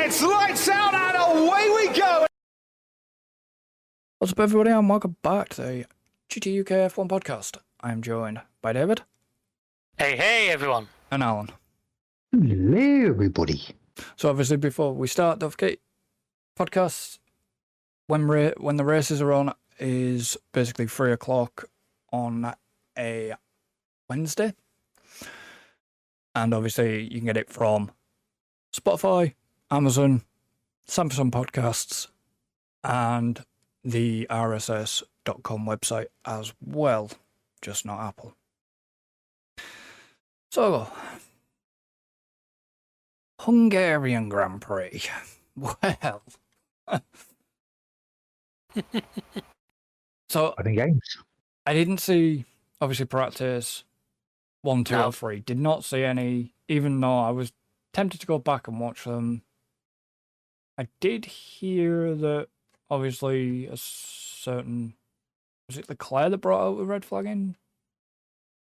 It's lights out and away we go! What's up, everybody, and welcome back to the GT UK F1 podcast. I'm joined by David. Hey, everyone. And Alan. Hello, everybody. So obviously, before we start, don't forget, podcasts, when the races are on, is basically 3 o'clock on a Wednesday. And obviously, you can get it from Spotify, Amazon, Samsung Podcasts, and the RSS.com website as well, just not Apple. So, Hungarian Grand Prix. Well, so I think games. I didn't see, obviously, practice 1, 2, or 3. Did not see any, even though I was tempted to go back and watch them. I did hear that, obviously, a certain... Was it Leclerc that brought out the red flag in?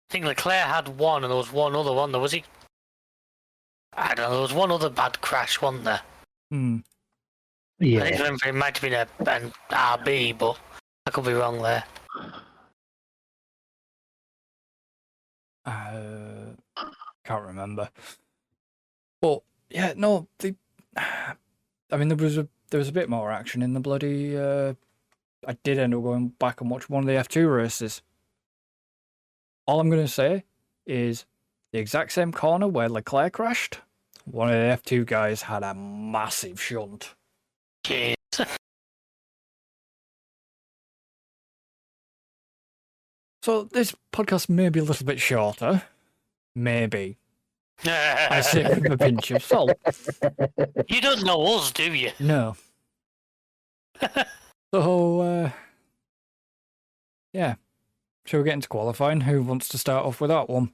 I think Leclerc had one, and there was one other one. Was he? I don't know. There was one other bad crash, wasn't there? I Yeah. think remember it might have been an RB, but I could be wrong there. Can't remember. But yeah, no, I mean, there was a bit more action in the bloody. I did end up going back and watch one of the F2 races. All I'm going to say is the exact same corner where Leclerc crashed. One of the F2 guys had a massive shunt. Jeez. So this podcast may be a little bit shorter. Maybe. I say it with a pinch of salt. You don't know us, do you? No. So, yeah. Shall we get into qualifying? Who wants to start off with that one?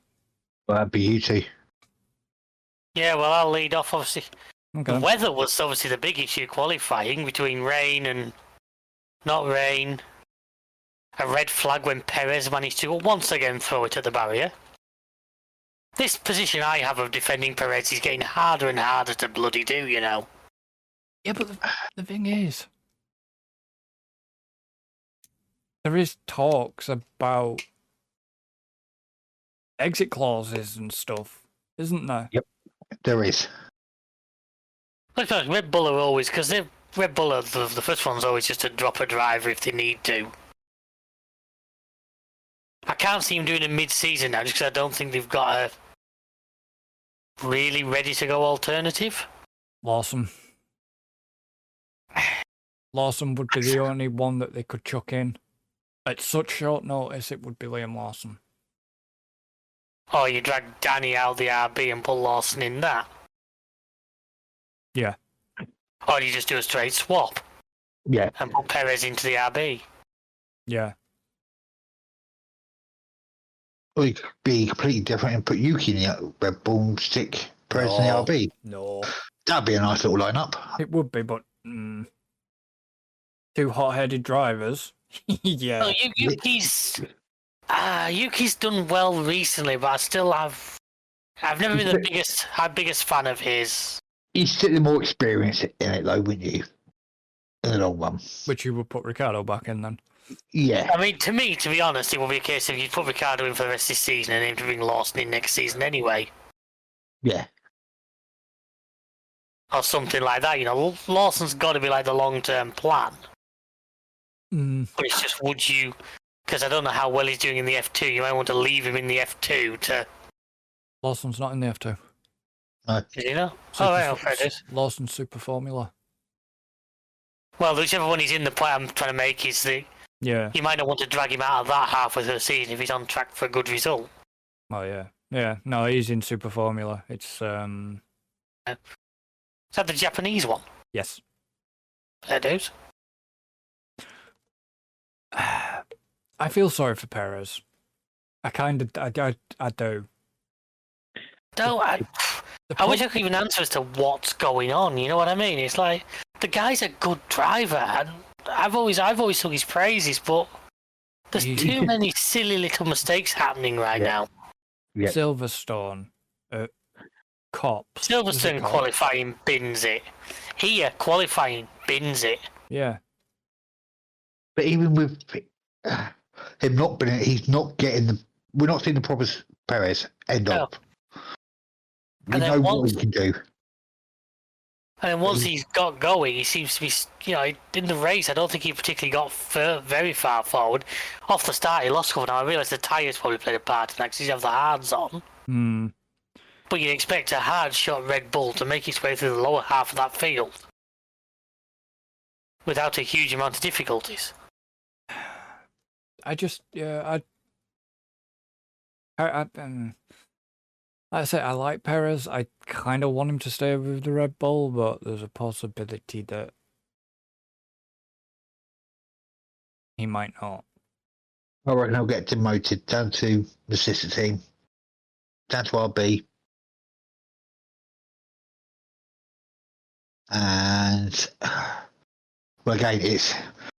Well, that'd be you two. Yeah, well, I'll lead off, obviously. Okay. The weather was obviously the big issue qualifying, between rain and not rain. A red flag when Perez managed to once again throw it at the barrier. This position I have of defending Perez is getting harder and harder to bloody do, you know. Yeah, but the thing is, there is talks about exit clauses and stuff, isn't there? Yep, there is. Look, Red Bull are always, because Red Bull are the first one's always just to drop a driver if they need to. I can't see him doing a mid-season now just because I don't think they've got a really ready-to-go alternative. Lawson would be the only one that they could chuck in. At such short notice, it would be Liam Lawson. Or you drag Danny out the RB and put Lawson in that. Yeah. Or you just do a straight swap Yeah. and put Perez into the RB. Yeah. Or you could be completely different and put Yuki in the Red Bull, stick Perez in the RB. No. That'd be a nice little lineup. It would be, but two hot-headed drivers. Yeah. Well, Yuki's done well recently, but I've never been the biggest fan of his. You'd stick the more experience in it, though, wouldn't you? In the long run. Which you would put Ricardo back in then. Yeah. I mean, to me, to be honest, it would be a case of you'd put Ricardo in for the rest of this season and aim to bring Lawson in next season anyway. Yeah. Or something like that, you know. Lawson's got to be like the long-term plan. But it's just, would you... Because I don't know how well he's doing in the F2. You might want to leave him in the F2 to... Lawson's not in the F2. Is he not? Oh, right, okay, it is. Lawson's Super Formula. Well, whichever one he's in, the point I'm trying to make is that Yeah. you might not want to drag him out of that halfway through the season if he's on track for a good result. Oh, yeah. Yeah. No, he's in Super Formula. It's, Is that the Japanese one? yes. There it is. I feel sorry for Perez. I do. No, I wish I could even answer as to what's going on. You know what I mean? It's like the guy's a good driver, and I've always sung his praises, but there's too many silly little mistakes happening right now. Yeah. Silverstone, Cops. Silverstone qualifying bins it. Here, qualifying bins it. Yeah. But even with him not being, he's not getting the. We're not seeing the proper Perez end No. up. We And know then what he can do. And then once he's got going, he seems to be, in the race, I don't think he particularly got very far forward. Off the start, he lost a couple. Now, I realise the tyres probably played a part in that because he's have the hards on. Hmm. But you'd expect a hard-shot Red Bull to make its way through the lower half of that field without a huge amount of difficulties. Like I say, I like Perez. I kind of want him to stay with the Red Bull, but there's a possibility that he might not. I reckon he'll get demoted down to the sister team, down to RB. And well, again, it's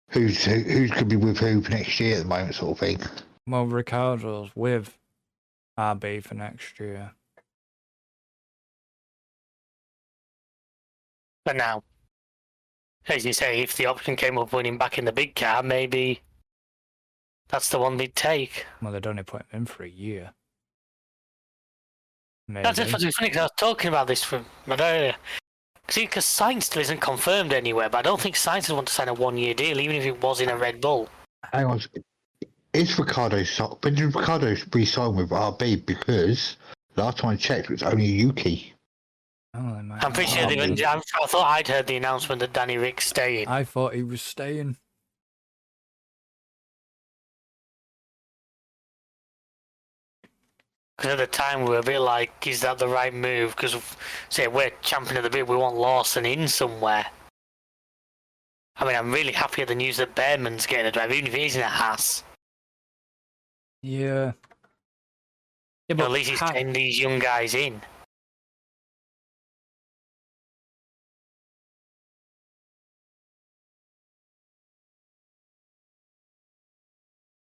who's could be with who for next year at the moment, sort of thing. Well, Ricardo's with RB for next year. But now, as you say, if the option came up winning back in the big car, maybe that's the one they'd take. Well, they'd only put him in for a year. Maybe. That's funny because I was talking about this from earlier. Because Sainz still isn't confirmed anywhere, but I don't think Sainz would want to sign a one-year deal, even if it was in a Red Bull. Hang on, is Ricardo? When did Ricardo re-sign with RB? Because last time I checked, it was only Yuki. Oh, I'm pretty sure I thought I'd heard the announcement that Danny Rick's staying. I thought he was staying. Because at the time we were a bit like, is that the right move? Because, say, we're champion of the bit, we want Lawson in somewhere. I mean, I'm really happy at the news that Behrman's getting a drive, even if it is in a Haas. Yeah. Yeah, But at least he's getting these young guys in.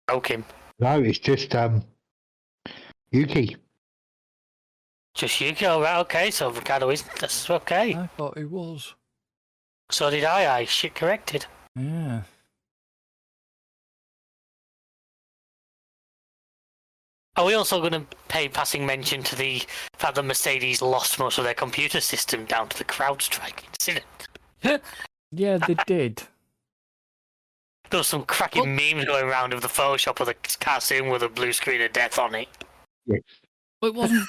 Broke him. No, it's just Yuki. Just Yuki, alright, okay, so Ricardo isn't, that's okay. I thought he was. So did I shit corrected. Yeah. Are we also going to pay passing mention to the fact that Mercedes lost most of their computer system down to the CrowdStrike incident? Yeah, they did. There was some cracking memes going around of the Photoshop of the cartoon with a blue screen of death on it. Yes. But it wasn't.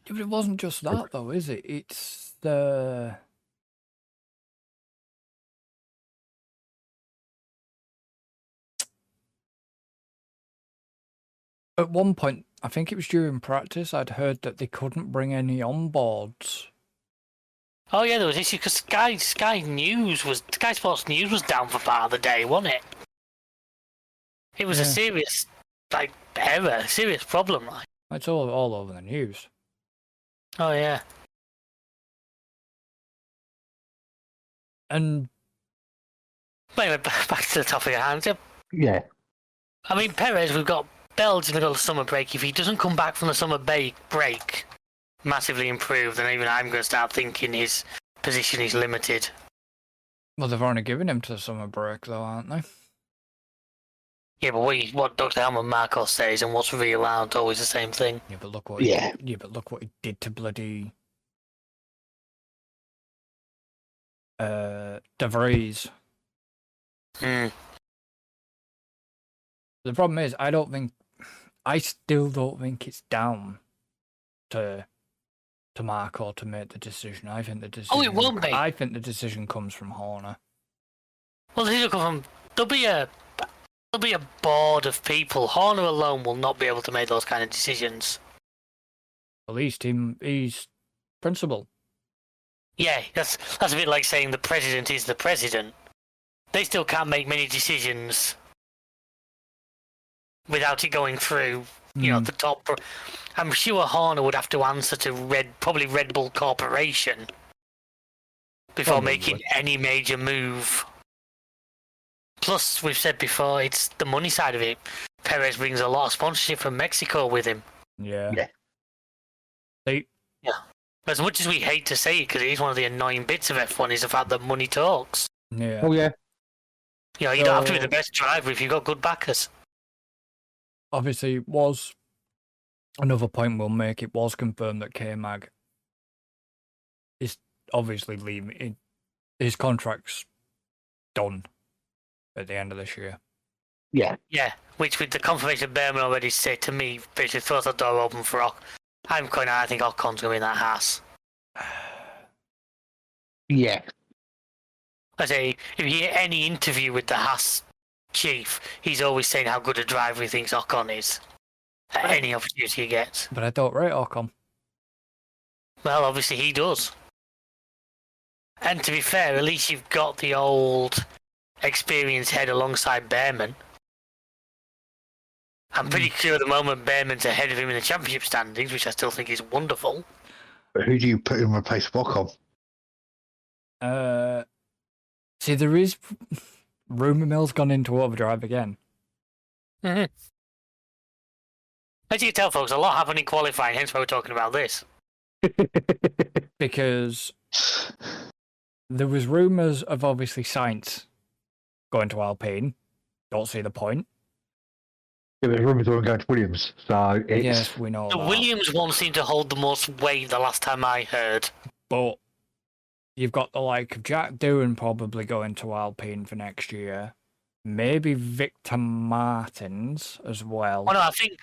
It wasn't just that, though, is it? It's the. At one point, I think it was during practice, I'd heard that they couldn't bring any onboards. Oh yeah, there was issue because Sky Sports News was down for part of the day, wasn't it? It was a serious, error, a serious problem, like. It's all over the news. Oh yeah. And Anyway, back to the topic at hand. Yeah. I mean, Perez, we've got Belgium, we've got the summer break. If he doesn't come back from the summer break, massively improved, then even I'm going to start thinking his position is limited. well, they've only given him to the summer break, though, aren't they? Yeah, but what Dr. Helmut Marko says and what's real aren't always the same thing. Yeah, but look what. Look what he did to bloody. De Vries. Hmm. The problem is, I still don't think it's down to Marco to make the decision. I think the decision. Oh, it won't be. I think the decision comes from Horner. Well, the come from. There'll be a board of people. Horner alone will not be able to make those kind of decisions. At least he's principal. Yeah, that's a bit like saying the president is the president. They still can't make many decisions without it going through, the top. I'm sure Horner would have to answer to probably Red Bull Corporation before making any major move. Plus, we've said before, it's the money side of it. Perez brings a lot of sponsorship from Mexico with him. Yeah. Yeah. As much as we hate to say it, because it is one of the annoying bits of F1, is the fact that money talks. Yeah. Oh yeah. You know, you don't have to be So- the best driver if you've got good backers. Obviously, it was another point we'll make. It was confirmed that K-Mag is obviously leaving. His contract's done at the end of this year. Yeah. Yeah, which with the confirmation Behrman already said to me, basically throws the door open for I think Ocon's going to be in that Haas. Yeah. I say, if you hear any interview with the Haas chief, he's always saying how good a driver he thinks Ocon is. At any opportunity he gets. But I don't rate Ocon. Well, obviously he does. And to be fair, at least you've got the old experienced head alongside Behrman. I'm pretty sure at the moment Behrman's ahead of him in the championship standings, which I still think is wonderful. But who do you put in replace Ocon? See, there is rumour mill's gone into overdrive again. Mm-hmm. As you can tell, folks, a lot happened in qualifying, hence why we're talking about this. Because there was rumours of obviously Sainz going to Alpine. Don't see the point. Yeah, there's rumours of him going to Williams, so it's... Yes, we know The that. Williams one seemed to hold the most weight the last time I heard. But you've got the like of Jack Doohan probably going to Alpine for next year. Maybe Victor Martins as well. Oh no, I think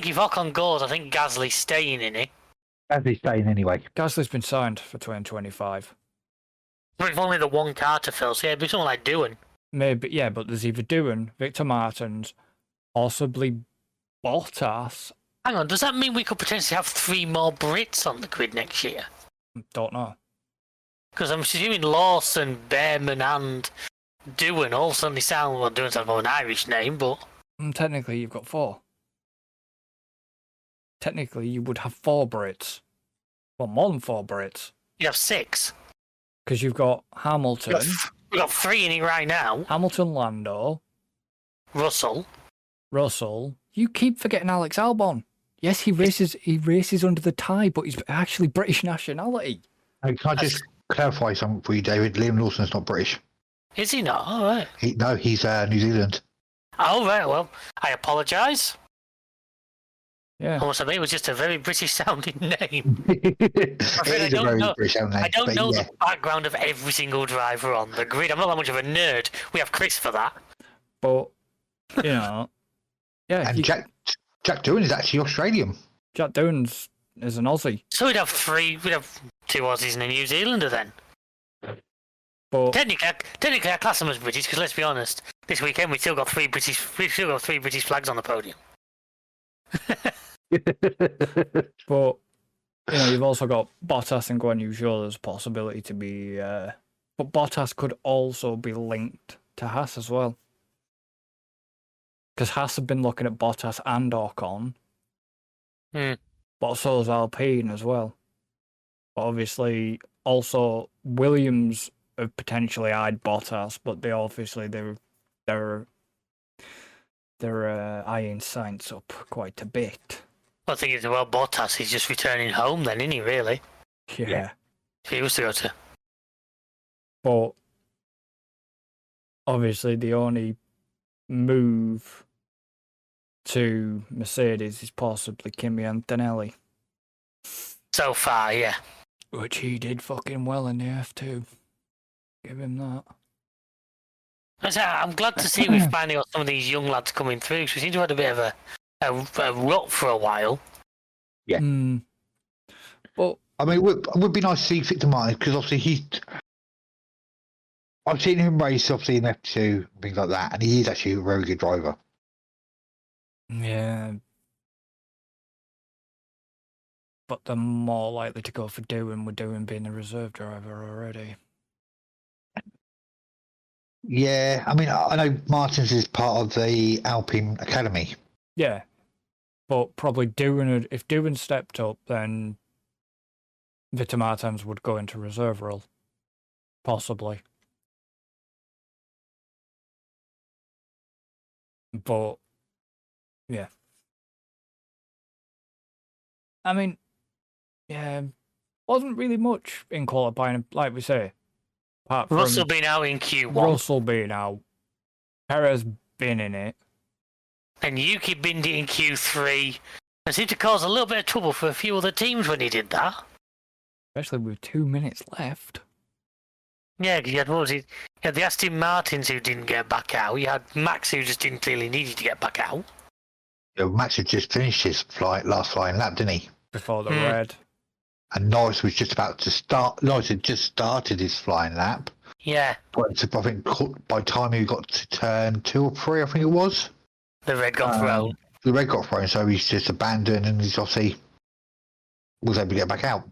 if Ocon goes, I think Gasly's staying in it. As he's saying anyway. Gasly's been signed for 2025. But it's only the one car to fill, so yeah, it'd be something like Doohan. Maybe, yeah, but there's either Doohan, Victor Martins, possibly Bottas. Hang on, does that mean we could potentially have 3 more Brits on the grid next year? Don't know. Because I'm assuming Lawson, Behrman, and Doohan all suddenly sound, well, Doohan sounds more an Irish name, but Technically, you've got 4. Technically, you would have 4 Brits. Well, more than 4 Brits. you have 6. Because you've got Hamilton, We've got 3 in it right now. Hamilton, Lando, Russell. You keep forgetting Alex Albon. Yes, he races under the tie, but he's actually British nationality. Can I just clarify something for you, David? Liam Lawson's not British. Is he not? All right. He's New Zealand. Oh, right, well, I apologise. Yeah. I must admit, it was just a very British sounding name. It afraid is a very British name. I don't but know yeah. the background of every single driver on the grid. I'm not that much of a nerd. We have Chris for that. But, you know, yeah. And Jack Doohan is actually Australian. Jack Doohan is an Aussie. So we'd have 2 Aussies and a New Zealander then. But Technically, I class them as British because let's be honest, this weekend we still got 3 British flags on the podium. But you know, you've also got Bottas and Guan Yu Zhou. There's a possibility to be, but Bottas could also be linked to Haas as well, because Haas have been looking at Bottas and Ocon, but so is Alpine as well. But obviously, also Williams have potentially eyed Bottas, but they're eyeing Sainz up quite a bit. I think it's well Bottas. He's just returning home then, isn't he? Really? Yeah. If he was to go to. But obviously, the only move to Mercedes is possibly Kimi Antonelli, So far, yeah. which he did fucking well in the F2. Give him that. I'm glad to see we've finally got some of these young lads coming through. So we seem to have had a bit of a rut for a while. Yeah. But I mean, it would be nice to see Victor Martin because obviously I've seen him race obviously in F2 things like that, and he is actually a very good driver. yeah. But they're more likely to go for Doohan, with Doohan being the reserve driver already. Yeah, I mean, I know Martins is part of the Alpine Academy. Yeah. But probably if Doohan stepped up, then Victor Martins would go into reserve role. Possibly. But, yeah. I mean, yeah, wasn't really much in qualifying, like we say. Apart from Russell being out in Q1. Russell being out, Perez been in it. And Yuki binned it in Q3 and seemed to cause a little bit of trouble for a few other teams when he did that. Especially with 2 minutes left. Yeah, because you had, what was it? You had the Aston Martins who didn't get back out. You had Max who just didn't clearly needed to get back out. Yeah, Max had just finished his last flying lap, didn't he? Before the red. And Norris was just about to start. Norris had just started his flying lap. Yeah. But I think by the time he got to turn 2 or 3, I think it was, The red got thrown. the red got thrown, so he's just abandoned and he's obviously was able to get back out.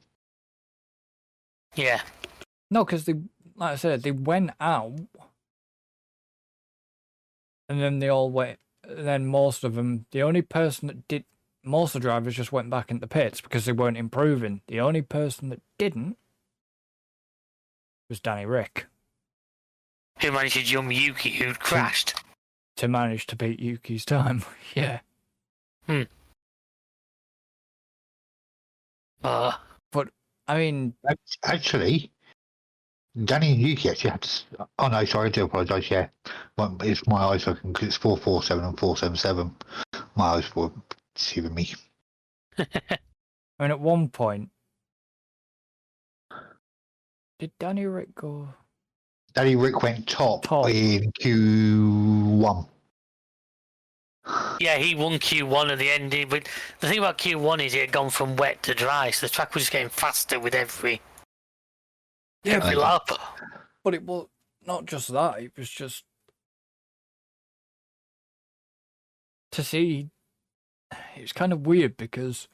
Yeah. No, because they, like I said, they went out. And then they all went. Then most of them, the only person that did, most of the drivers just went back into pits because they weren't improving. The only person that didn't was Danny Rick. Who managed to jump Yuki, who'd crashed. To manage to beat Yuki's time. Yeah. But, I mean... Actually, Danny and Yuki actually had to... Oh, no, sorry, I do apologise, yeah. It's my eyes looking, because it's 447 and 477. My eyes were deceiving me. I mean, at one point... Did Danny Rick go... Danny Rick went top. Top. In Q1. Yeah, he won Q1 at the end. But the thing about Q1 is it had gone from wet to dry, so the track was just getting faster with every lap. But it was not just that, it was just... To see... It was kind of weird because...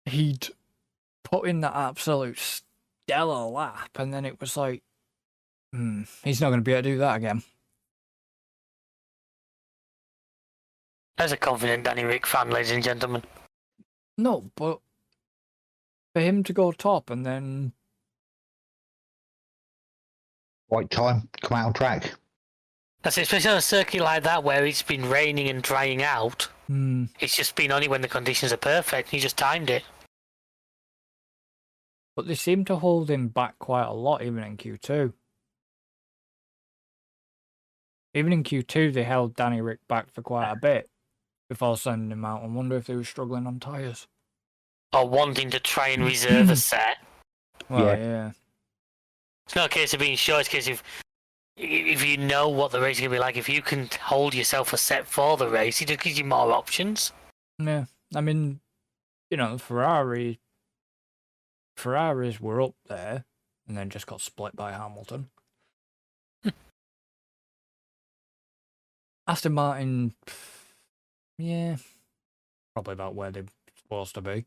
He'd put in that absolute stellar lap, and then it was like... he's not going to be able to do that again. As a confident Danny Rick fan, ladies and gentlemen. No, but... For him to go top and then... Right time, come out on track. That's it, especially on a circuit like that where it's been raining and drying out. It's just been only when the conditions are perfect. He just timed it. But they seem to hold him back quite a lot, even in Q2. Even in Q2, they held Danny Rick back for quite a bit before sending him out. I wonder if they were struggling on tyres. Or wanting to try and reserve a set. Well, yeah. It's not a case of being sure, it's a case of if you know what the race is going to be like, if you can hold yourself a set for the race, it just gives you more options. Yeah, I mean, you know, Ferraris were up there and then just got split by Hamilton. Aston Martin, yeah, probably about where they're supposed to be.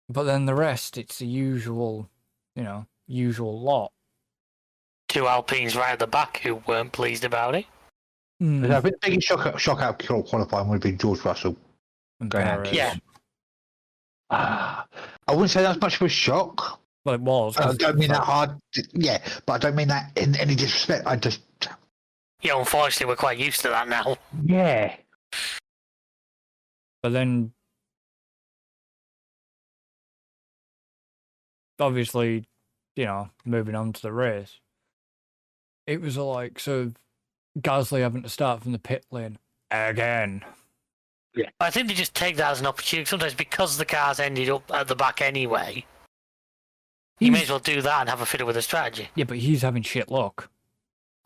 But then the rest, it's the usual, usual lot. 2 Alpines right at the back who weren't pleased about it. I think the biggest shock out of qualifying would have been George Russell. And Perez. Yeah. I wouldn't say that's much of a shock. Well, it was. I don't mean that hard. Yeah, but I don't mean that in any disrespect. I just... Yeah, unfortunately, we're quite used to that now. Yeah. But then, obviously, moving on to the race, it was like, so Gasly having to start from the pit lane again. Yeah. I think they just take that as an opportunity. Sometimes because the cars ended up at the back anyway, you may as well do that and have a fiddle with the strategy. Yeah, but he's having shit luck.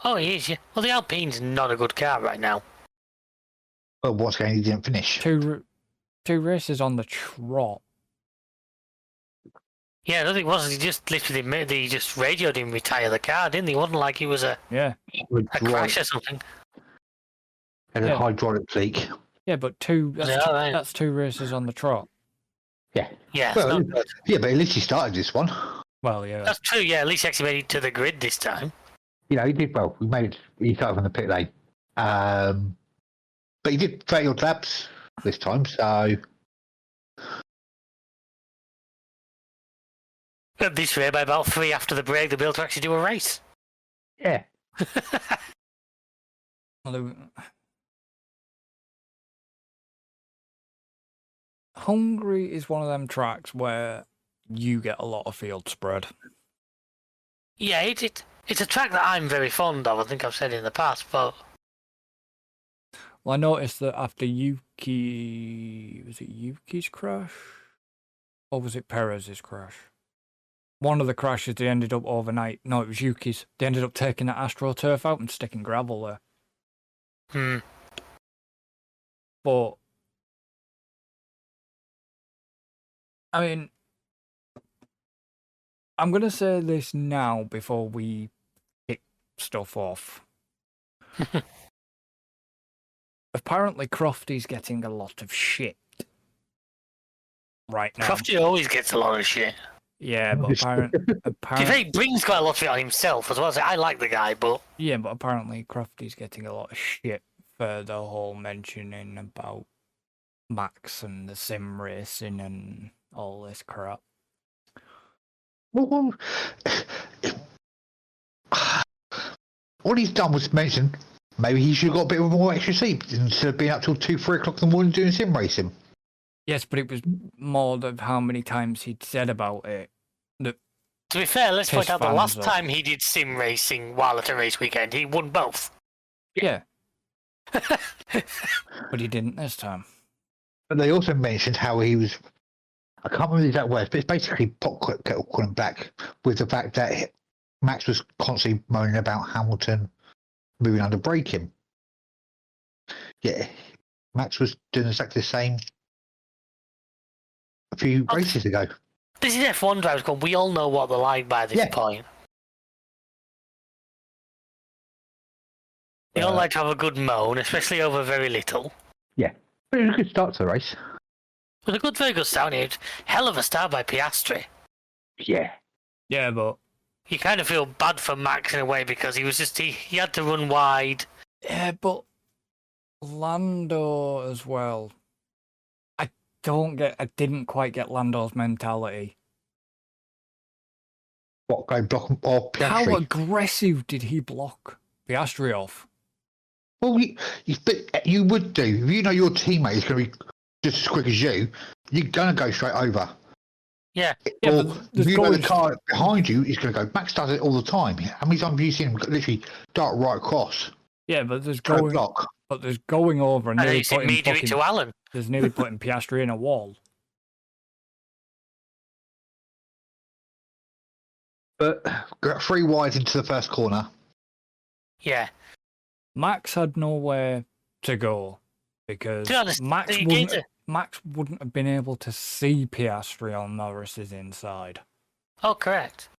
Oh, he is, yeah. Well, the Alpine's not a good car right now. Well, what's going? He didn't finish. Two races on the trot. Yeah, I don't think it was. He just literally they just radioed him retire the car, didn't they? It wasn't like he was a crash or something. And a hydraulic leak. Yeah, but that's 2 races on the trot. Yeah. Yeah, Well, yeah, but at least he started this one. Well, yeah. that's true. Yeah, at least he actually made it to the grid this time. He did well. He started from the pit lane. But he did 30 odd laps this time, so... At this rate, by about 3 after the break, they'll be able to actually do a race. Yeah. Well, Hungary is one of them tracks where you get a lot of field spread. Yeah, it's a track that I'm very fond of. I think I've said it in the past, but Well, I noticed that after Yuki, was it Yuki's crash? Or was it Perez's crash? One of the crashes, they ended up overnight. No, it was Yuki's. They ended up taking that AstroTurf out and sticking gravel there. But, I mean, I'm going to say this now before we kick stuff off. Apparently, Crofty's getting a lot of shit right now. Crofty always gets a lot of shit. Yeah, but apparently, He brings quite a lot of it on himself as well. So I like the guy, but yeah, but apparently Crofty's getting a lot of shit for the whole mentioning about Max and the sim racing and all this crap. Well, all he's done was mention maybe he should have got a bit of more extra sleep instead of being up till 2-3 o'clock in the morning doing sim racing. Yes, but it was more of how many times he'd said about it. That to be fair, let's point out the last off. time he did sim racing while at a race weekend, he won both. Yeah. But he didn't this time. But they also mentioned how he was, I can't remember the exact words, but it's basically pot kettle calling black with the fact that Max was constantly moaning about Hamilton moving under braking. Yeah, Max was doing exactly the same a few races ago. This is F1 drivers going, we all know what they're like by this point. They all like to have a good moan, especially over very little. Yeah, but it was a good start to the race. It was a good, very good start. Hell of a start by Piastri. Yeah. Yeah, but You kind of feel bad for Max in a way because he was just he had to run wide. yeah, but Lando as well. I didn't quite get Lando's mentality. What, go block or Piastri? How aggressive did he block Piastri off? Well, you would do. If you know your teammate is going to be just as quick as you, you're going to go straight over. Yeah. Yeah, Or but if you know going the car behind you is going to go. Max does it all the time. How many times have you seen him literally dart right across? Yeah, but there's Try to going block. but there's going over and And then nearly you see me do it to Alan. there's nearly putting Piastri in a wall. But got 3 wides into the first corner. Yeah. Max had nowhere to go because To be honest, Max wouldn't have been able to see Piastri on Norris's inside. Oh, correct.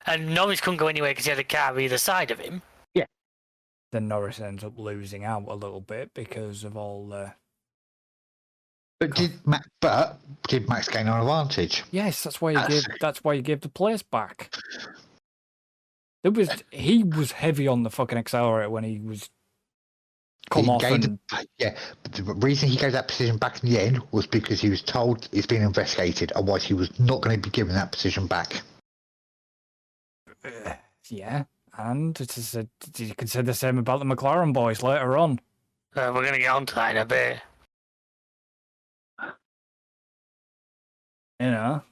And Norris couldn't go anywhere because he had a car either side of him. Then Norris ends up losing out a little bit because of all the... But did Max gain an advantage? Yes, that's why you gave the place back. He was heavy on the fucking accelerator when he was but the reason he gave that position back in the end was because he was told it's being investigated, otherwise he was not going to be given that position back. Yeah, and you can say the same about the McLaren boys later on. We're going to get onto that in a bit. You know?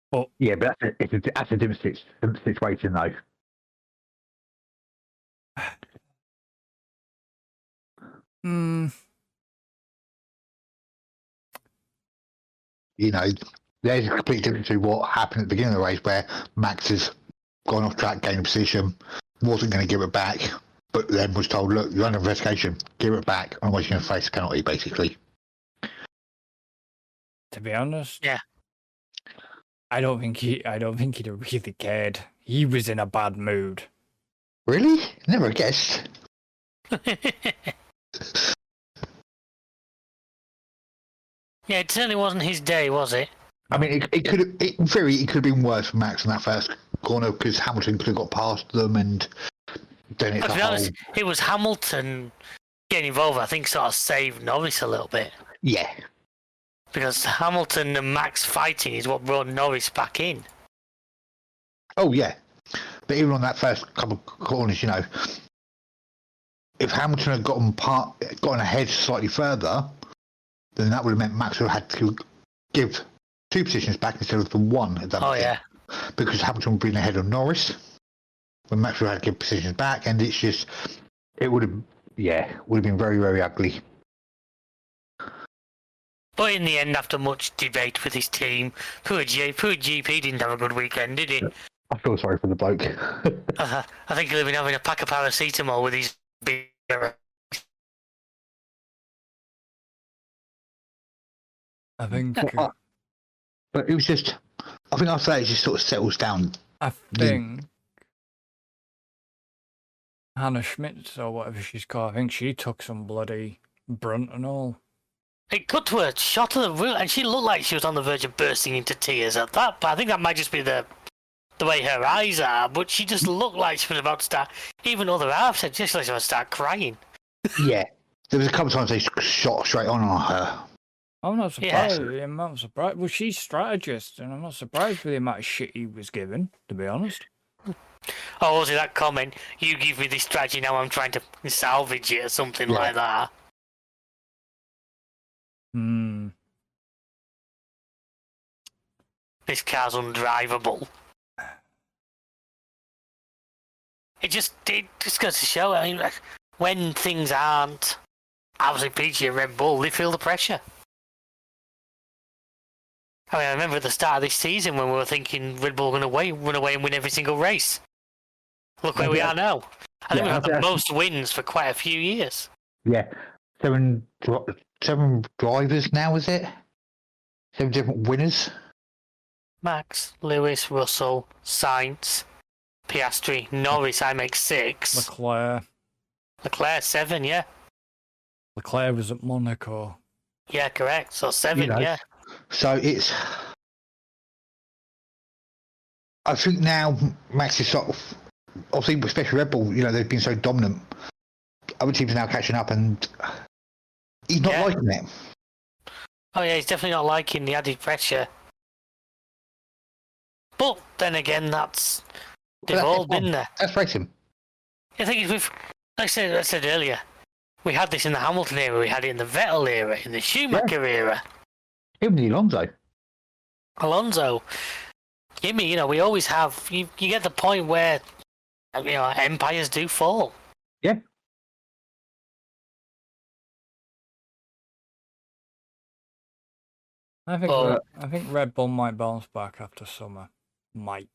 But Yeah, but that's a different situation though. You know, there's a complete difference to what happened at the beginning of the race where Max has gone off track, gained a position, wasn't going to give it back, but then was told, look, you're under investigation, give it back, otherwise you're going to face a penalty, basically. to be honest, Yeah. I don't think he'd really cared. He was in a bad mood. Really? Never guessed. Yeah, it certainly wasn't his day, was it? I mean, it could have been worse for Max in that first corner because Hamilton could have got past them and then it's To be honest, it was Hamilton getting involved, I think, sort of saved Norris a little bit. Yeah. Because Hamilton and Max fighting is what brought Norris back in. Oh, yeah. But even on that first couple of corners, you know, if Hamilton had gotten ahead slightly further, then that would have meant Max would have had to give 2 positions back instead of the 1. If that Oh makes yeah. sense. Because Hamilton would be ahead of Norris when Max would have had to give positions back, and it's just it would have been very, very ugly. But in the end, after much debate with his team, poor GP didn't have a good weekend, did he? I feel sorry for the bloke. I think he'll have been having a pack of paracetamol with his beer. I think. But it was just, I think after that it just sort of settles down. I think Hannah Schmitz or whatever she's called. I think she took some bloody brunt and all. It cut to her, shot her, and she looked like she was on the verge of bursting into tears at that. But I think that might just be the way her eyes are. But she just looked like she was about to start. Even other half said just like she was about to start crying. Yeah, there was a couple of times they shot straight on her. I'm not surprised. Yeah. I'm not surprised. Well, she's strategist, and I'm not surprised with the amount of shit he was given, to be honest. Oh, was it that comment? You give me this strategy, now I'm trying to salvage it or something like that. This car's undrivable. It just goes to show, I mean, like, when things aren't obviously peachy at Red Bull, they feel the pressure. I mean, I remember at the start of this season when we were thinking Red Bull were going to run away and win every single race. Look where we are now. I think we've had the most wins for quite a few years. Yeah, 7 drivers now, is it? 7 different winners. Max, Lewis, Russell, Sainz, Piastri, Norris, I make 6. Leclerc 7, yeah. Leclerc was at Monaco. Yeah, correct. So 7, yeah. So it's... I think now Max is sort of... Obviously, especially Red Bull, they've been so dominant. Other teams are now catching up, and he's not liking it. Oh yeah, he's definitely not liking the added pressure. But then again, they've all been there. That's racing. I think like I said earlier, we had this in the Hamilton era, we had it in the Vettel era, in the Schumacher era. Even the Alonso. Jimmy, we always have. You get the point where empires do fall. Yeah. I think Red Bull might bounce back after summer. Might.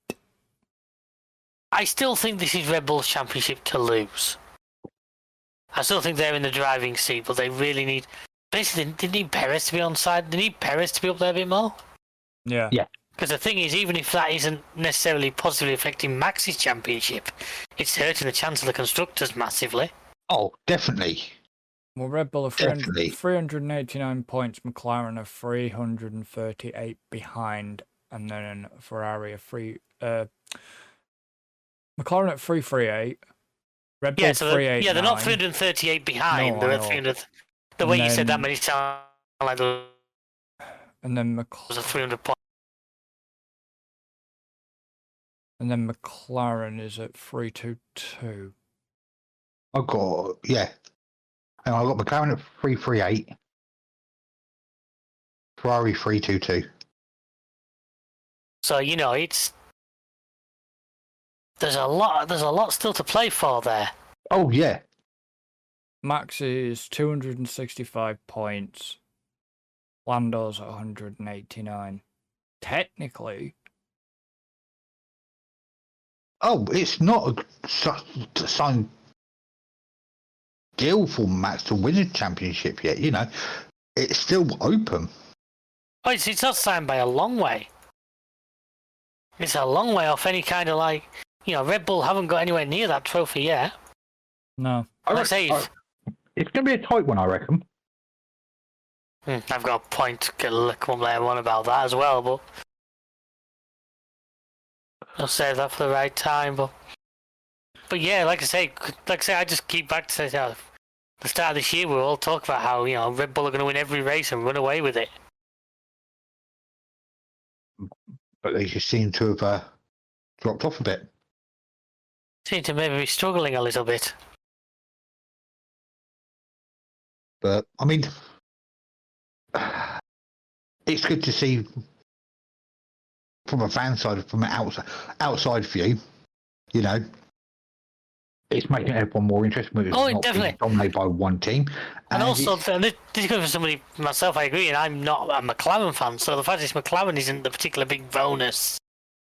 I still think this is Red Bull's championship to lose. I still think they're in the driving seat, but they really need. Basically, they need Perez to be on side. They need Perez to be up there a bit more. Yeah. Yeah. Because the thing is, even if that isn't necessarily positively affecting Max's championship, it's hurting the chance of the constructors massively. Oh, definitely. Well, Red Bull are 389 points, McLaren are 338 behind, and then Ferrari are McLaren at 338, Red Bull 389. Yeah, they're not 338 behind. No, they're at 300. The way you said that made it sound like there and then was a 300 point. And then McLaren is at 322. I've got and I've got McLaren at 338, Ferrari 322. So it's there's a lot still to play for there. Oh yeah. Max is 265 points. Lando's at 189. Technically. Oh, it's not a signed deal for Max to win a championship yet. It's still open. Oh, it's not signed by a long way. It's a long way off any kind of Red Bull haven't got anywhere near that trophy yet. No. It's going to be a tight one, I reckon. I've got a point to come later on about that as well, but I'll save that for the right time. But yeah, like I say, I just keep back to the start of this year. We all talk about how Red Bull are going to win every race and run away with it. But they just seem to have dropped off a bit. Seem to maybe be struggling a little bit. But I mean, it's good to see from a fan side, from an outside view. You know, it's making everyone more interested. It's Oh, not definitely. being dominated by one team. And also, it's- and this is coming from somebody myself. I agree, and I'm not a McLaren fan, so the fact that McLaren isn't the particular big bonus.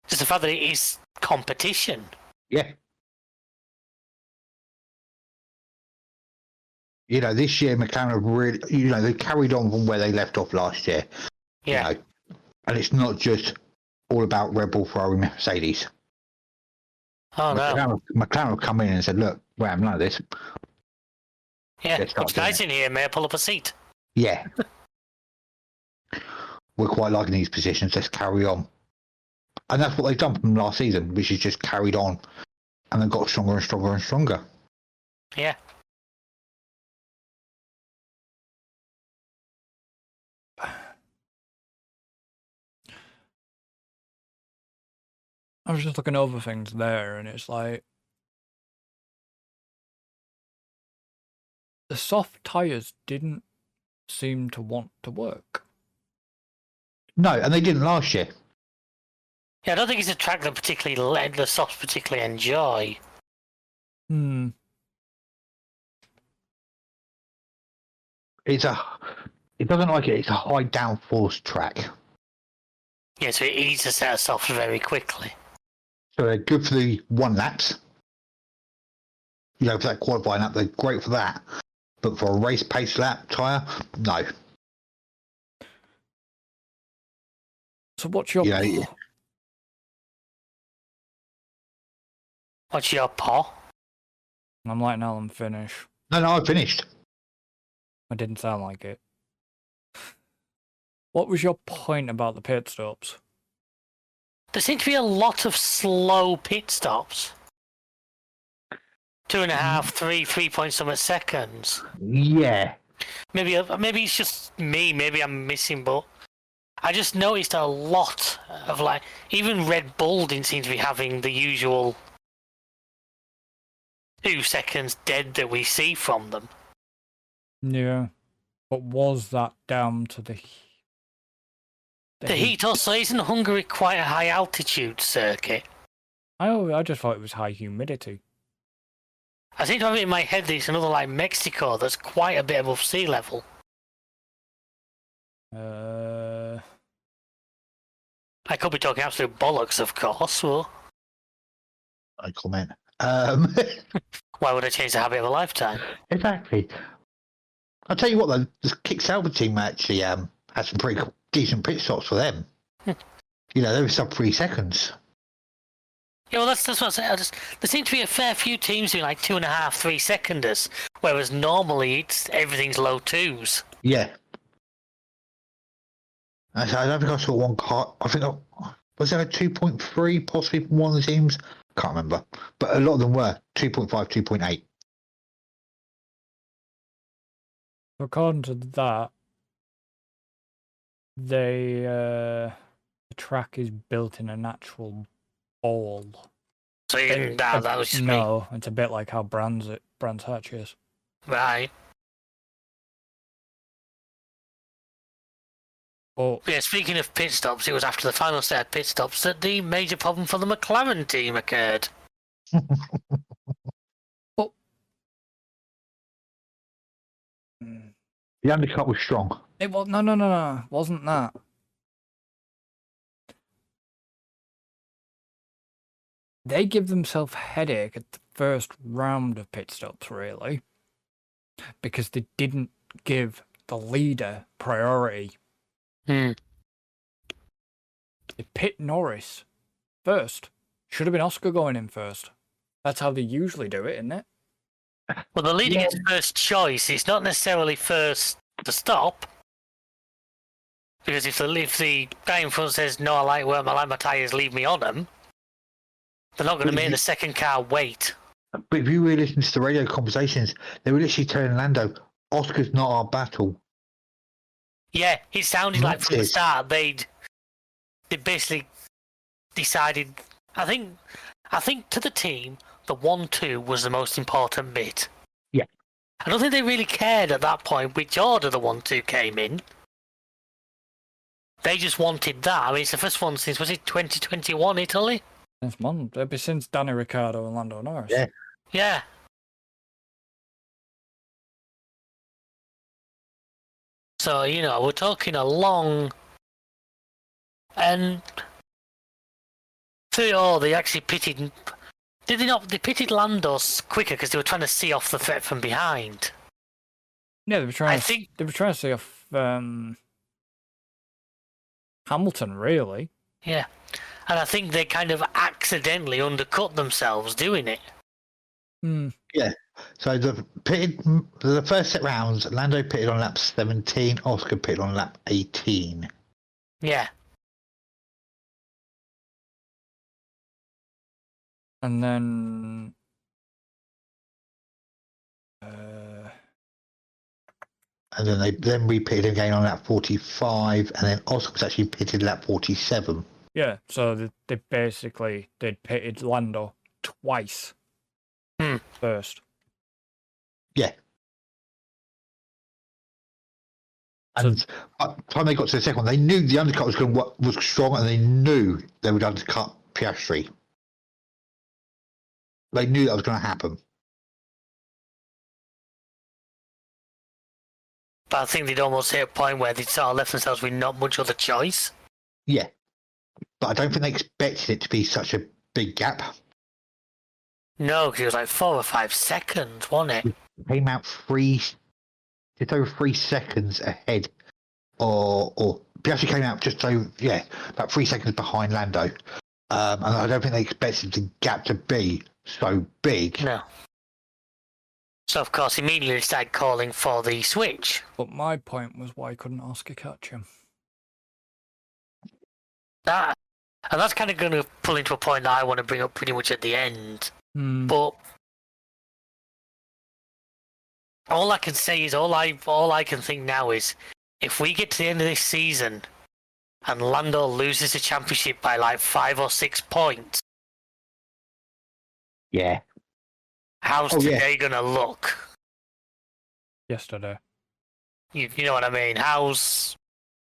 Just the fact that it is competition. yeah. You know, this year McLaren have really, you know, they carried on from where they left off last year. Yeah. You know, and it's not just all about Red Bull, Ferrari, Mercedes. Oh no. McLaren have come in and said, "Look, we have none of this." Yeah. Let's start Which doing guys in here may I pull up a seat? Yeah, we're quite liking these positions. Let's carry on, and that's what they've done from last season, which is just carried on, and then got stronger and stronger and stronger. Yeah. I was just looking over things there, and it's like the soft tires didn't seem to want to work. No, and they didn't last year. Yeah, I don't think it's a track that particularly the softs particularly enjoy. It doesn't like it. It's a high downforce track, Yeah, so it eats a set of softs very quickly. so they're good for the one laps. You know, for that qualifying lap, they're great for that. But for a race pace lap tyre, no. So what's your Yeah. What's your paw? I'm letting Alan finish. No, I finished. I didn't sound like it. What was your point about the pit stops? There seem to be a lot of slow pit stops. 2.5, 3 point something seconds. Yeah. Maybe it's just me. Maybe I'm missing, but I just noticed a lot of like even Red Bull didn't seem to be having the usual 2 seconds dead that we see from them. Yeah. But was that down to the The heat also isn't Hungary quite a high altitude circuit? I just thought it was high humidity. I seem to have it in my head that it's another like Mexico that's quite a bit above sea level. Uh, I could be talking absolute bollocks, of course. Well, I comment. why would I change the habit of a lifetime? Exactly. I'll tell you what, though, the Kick Sauber team actually had some pretty decent pit stops for them. You know, they were sub 3 seconds. Yeah, well, that's what I'm saying. There seem to be a fair few teams doing like 2.5, 3 seconders, whereas normally everything's low twos. Yeah. I don't think I saw one car. I think was there a 2.3 possibly from one of the teams? Can't remember, but a lot of them were 2.5, 2.8. according to that, the track is built in a natural ball. So that was just me. No, it's a bit like how Brands Hatch is. Right. But Yeah, speaking of pit stops, it was after the final set of pit stops that the major problem for the McLaren team occurred. The undercut was strong. it was no, wasn't that. They give themselves a headache at the first round of pit stops, really, because they didn't give the leader priority. Hmm. They pit Norris first. Should have been Oscar going in first. That's how they usually do it, isn't it? Well, the leader gets first choice. It's not necessarily first to stop. Because if the guy in front says, no, I like my tyres, leave me on them, they're not going to make the second car wait. But if you really listen to the radio conversations, they were literally telling Lando, Oscar's not our battle. Yeah, it sounded like from the Yes. start they basically decided. I think to the team, the 1-2 was the most important bit. Yeah. I don't think they really cared at that point which order the 1-2 came in. They just wanted that. I mean, it's the first one since, was it 2021 Italy? Since month, it'll be since Danny Ricciardo and Lando Norris. Yeah. Yeah. So, we're talking a long... And... Through it all, they actually pitted... Did they not? They pitted Lando's quicker because they were trying to see off the threat from behind. Yeah, they were trying. think they were trying to see off Hamilton, really. Yeah, and I think they kind of accidentally undercut themselves doing it. Yeah. So the first set rounds, Lando pitted on lap 17, Oscar pitted on lap 18. Yeah. And then And then we pitted again on lap 45, and then Oscar was actually pitted lap 47. yeah, so they basically pitted Lando twice first. Yeah. And by the time they got to the second one, they knew the undercut was strong, and they knew they would undercut Piastri. They knew that was going to happen. But I think they'd almost hit a point where they'd sort of left themselves with not much other choice. Yeah. But I don't think they expected it to be such a big gap. No, because it was like 4 or 5 seconds, wasn't it? Came out just over 3 seconds ahead, or Piastri came out just over, about 3 seconds behind Lando. And I don't think they expected the gap to be so big. No. So, of course, immediately they started calling for the switch. But my point was, why couldn't Oscar catch him? And that's kind of going to pull into a point that I want to bring up pretty much at the end. But all I can say is, all I can think now is, if we get to the end of this season and Lando loses the championship by like 5 or 6 points, yeah, how's today gonna look? Yesterday. You know what I mean? How's...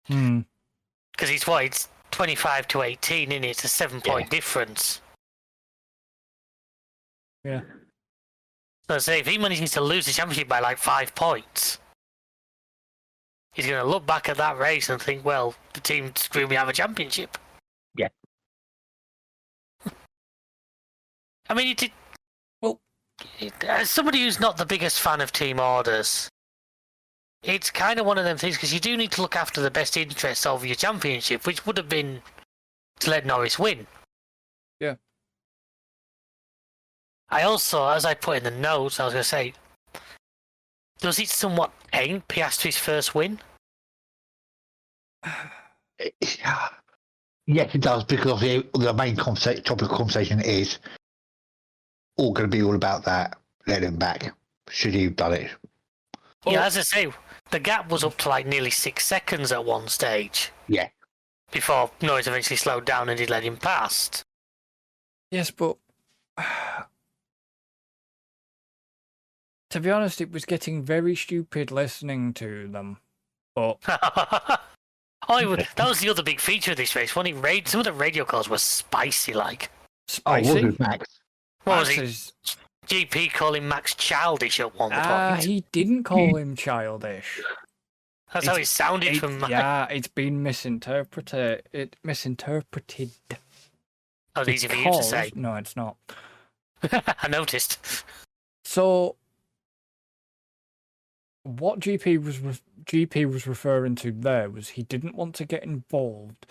Because it's 25 to 18, isn't it? It's a 7-point difference. Yeah. So say if he manages to lose the championship by like 5 points, he's going to look back at that race and think, well, the team screwed me out of a championship. Yeah. I mean, as somebody who's not the biggest fan of team orders, it's kind of one of them things, because you do need to look after the best interests of your championship, which would have been to let Norris win. Yeah. I also, as I put in the notes, I was going to say, does it somewhat taint Piastri's first win? Yes, it does, because the main topic of conversation is all going to be all about that. Let him back. Should he have done it? Yeah, as I say, the gap was up to like nearly 6 seconds at one stage. Yeah. Before Norris eventually slowed down and he let him past. Yes, but to be honest, it was getting very stupid listening to them. But that was the other big feature of this race. Some of the radio calls were spicy, like. Spicy? Oh, was it Max? What was it? GP calling Max childish at one point. He didn't call him childish. That's how it sounded from Max. Yeah, it's been misinterpreted. That was easy for you to say. No, it's not. I noticed. So, what GP was referring to there was he didn't want to get involved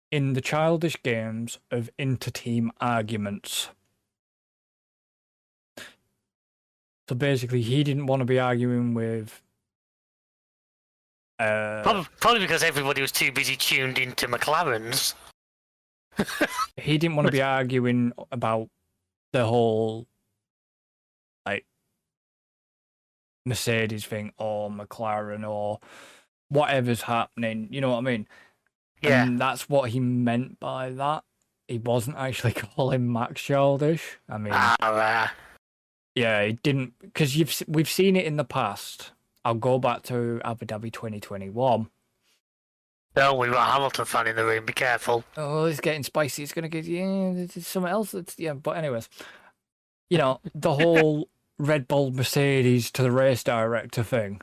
in the childish games of inter-team arguments. So basically, he didn't want to be arguing with... Probably because everybody was too busy tuned into McLaren's. He didn't want to be arguing about the whole, like, Mercedes thing or McLaren or whatever's happening. You know what I mean? Yeah. And that's what he meant by that. He wasn't actually calling Max childish. I mean... Yeah, it didn't, because we've seen it in the past. I'll go back to Abu Dhabi 2021. No, we've got a Hamilton fan in the room. Be careful. Oh, it's getting spicy. It's gonna get there's something else. But anyways, you know the whole Red Bull Mercedes to the race director thing.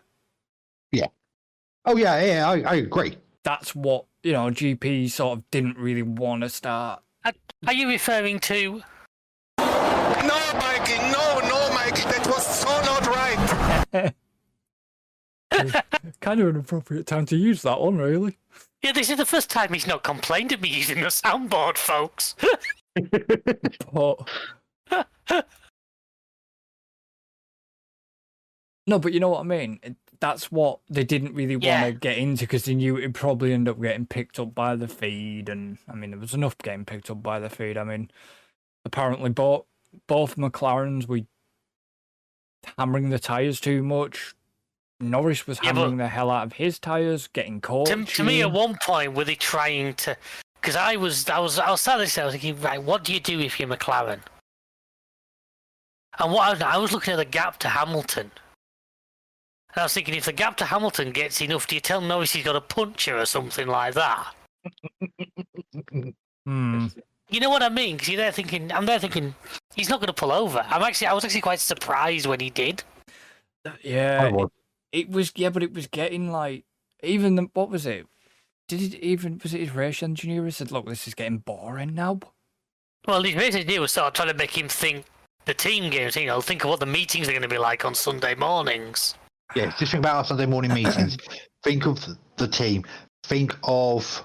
Oh yeah, I agree. That's what GP sort of didn't really want to start. Are you referring to? No, Mikey, no, Mikey, that was so not right. Kind of an appropriate time to use that one, really. Yeah, this is the first time he's not complained at me using the soundboard, folks. But no, but you know what I mean. That's what they didn't really want to get into because they knew it'd probably end up getting picked up by the feed, and I mean there was enough getting picked up by the feed. I mean, apparently both McLarens were hammering the tires too much. Norris was hammering the hell out of his tires, getting caught. To me, at one point, were they trying to? Because I was thinking, right, what do you do if you're McLaren? And I was looking at the gap to Hamilton, and I was thinking, if the gap to Hamilton gets enough, do you tell Norris he's got a puncher or something like that? You know what I mean? Because I'm there thinking, he's not going to pull over. I was actually quite surprised when he did. Yeah. It was but it was getting like what was it? Was it his race engineer who said, "Look, this is getting boring now"? Well, his race engineer was sort of trying to make him think the team games. Think of what the meetings are going to be like on Sunday mornings. Yeah, just think about our Sunday morning meetings. Think of the team. Think of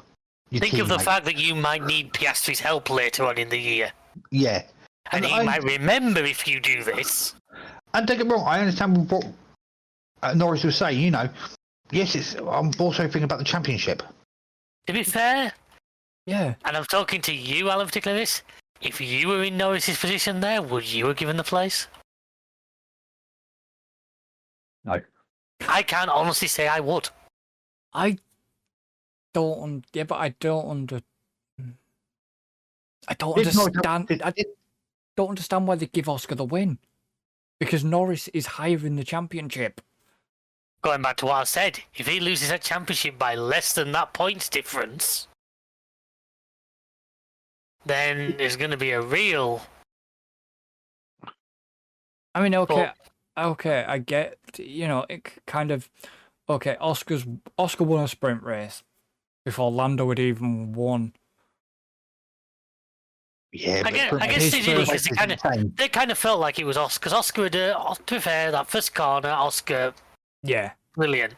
your Think of the teammate. fact that you might need Piastri's help later on in the year. Yeah, And he might remember if you do this. and don't get me wrong, I understand what Norris was saying. Yes, I'm also thinking about the championship. To be fair, Yeah. and I'm talking to you, Alan, particularly this, if you were in Norris's position there, would you have given the place? No. I can't honestly say I would. I don't. But I don't understand. I don't understand why they give Oscar the win, because Norris is higher in the championship. Going back to what I said, if he loses that championship by less than that points difference, then there's going to be a real... I mean, okay, I get, it kind of... Okay, Oscar won a sprint race before Lando had even won. Yeah, I guess they did it because they kind of felt like it was Oscar. Because Oscar had, to be fair, that first corner, Oscar... Yeah. Brilliant.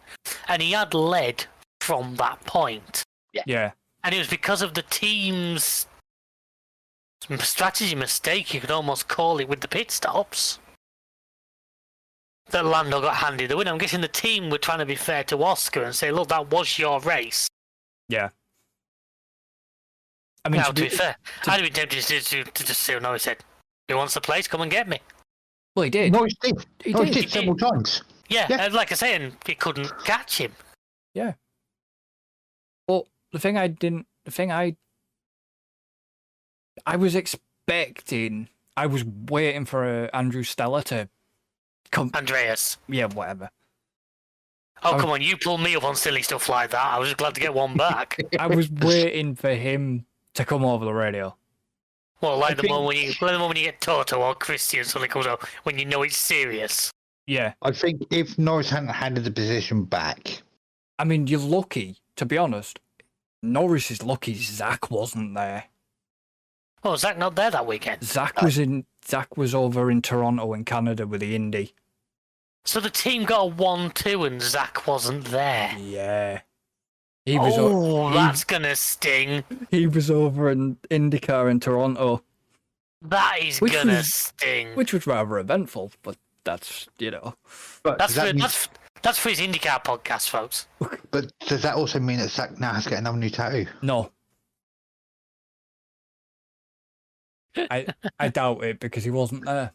And he had led from that point. Yeah. And it was because of the team's strategy mistake, you could almost call it, with the pit stops, that Lando got handed the win. I'm guessing the team were trying to be fair to Oscar and say, look, that was your race. Yeah. I mean, now, to be fair, I'd have been tempted to just say, no, he said, who wants the place? Come and get me. Well, he did. Norris did. Norris did several times. Yeah, and like I say, and he couldn't catch him. Yeah. Well, I was expecting, I was waiting for Andrew Stella to come. Andreas. Yeah, whatever. Oh, come on, you pull me up on silly stuff like that. I was just glad to get one back. I was waiting for him to come over the radio. Well, like the moment when you get Toto or Christian, something comes up when you know it's serious. Yeah. I think if Norris hadn't handed the position back... I mean, you're lucky, to be honest. Norris is lucky Zach wasn't there. Oh, Zach not there that weekend? Zach was over in Toronto in Canada with the Indy. So the team got a 1-2 and Zach wasn't there? Yeah. That's gonna sting. He was over in IndyCar in Toronto. That is gonna sting. Which was rather eventful, but that's, But that's for his IndyCar podcast, folks. But does that also mean that Zach now has to get another new tattoo? No. I doubt it because he wasn't there.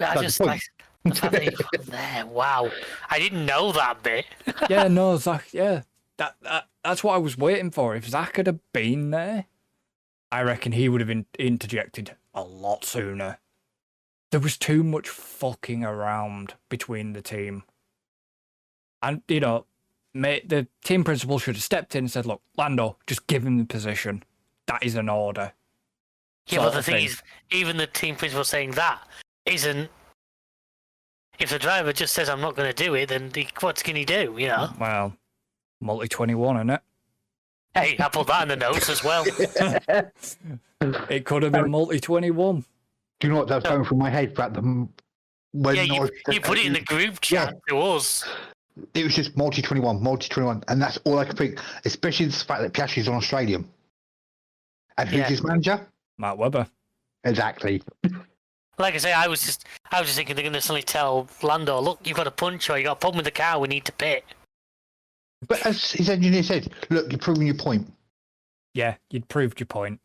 I just like the fact that he wasn't there. Wow, I didn't know that bit. Yeah, no, Zach. Yeah, that's what I was waiting for. If Zach had have been there, I reckon he would have interjected a lot sooner. There was too much fucking around between the team, and the team principal should have stepped in and said, "Look, Lando, just give him the position. That is an order." Yeah, but sort the of thing is, even the team principal saying that isn't. If the driver just says, "I'm not going to do it," then what can he do? You know. Well, multi 21, isn't it? Hey, I put that in the notes as well. It could have been multi 21. Do you know what that's going through my head about them? When Yeah, Norris- you put it in the group chat to us. It was just multi 21, and that's all I could think. Especially the fact that Piastri's on Australian. And who's Yeah. his manager? Matt Webber. Exactly. Like I say, I was just thinking they're going to suddenly tell Lando, "Look, you've got a punch or you got a problem with the car. We need to pit." But as his engineer said, look, you're proving your point. Yeah, you'd proved your point.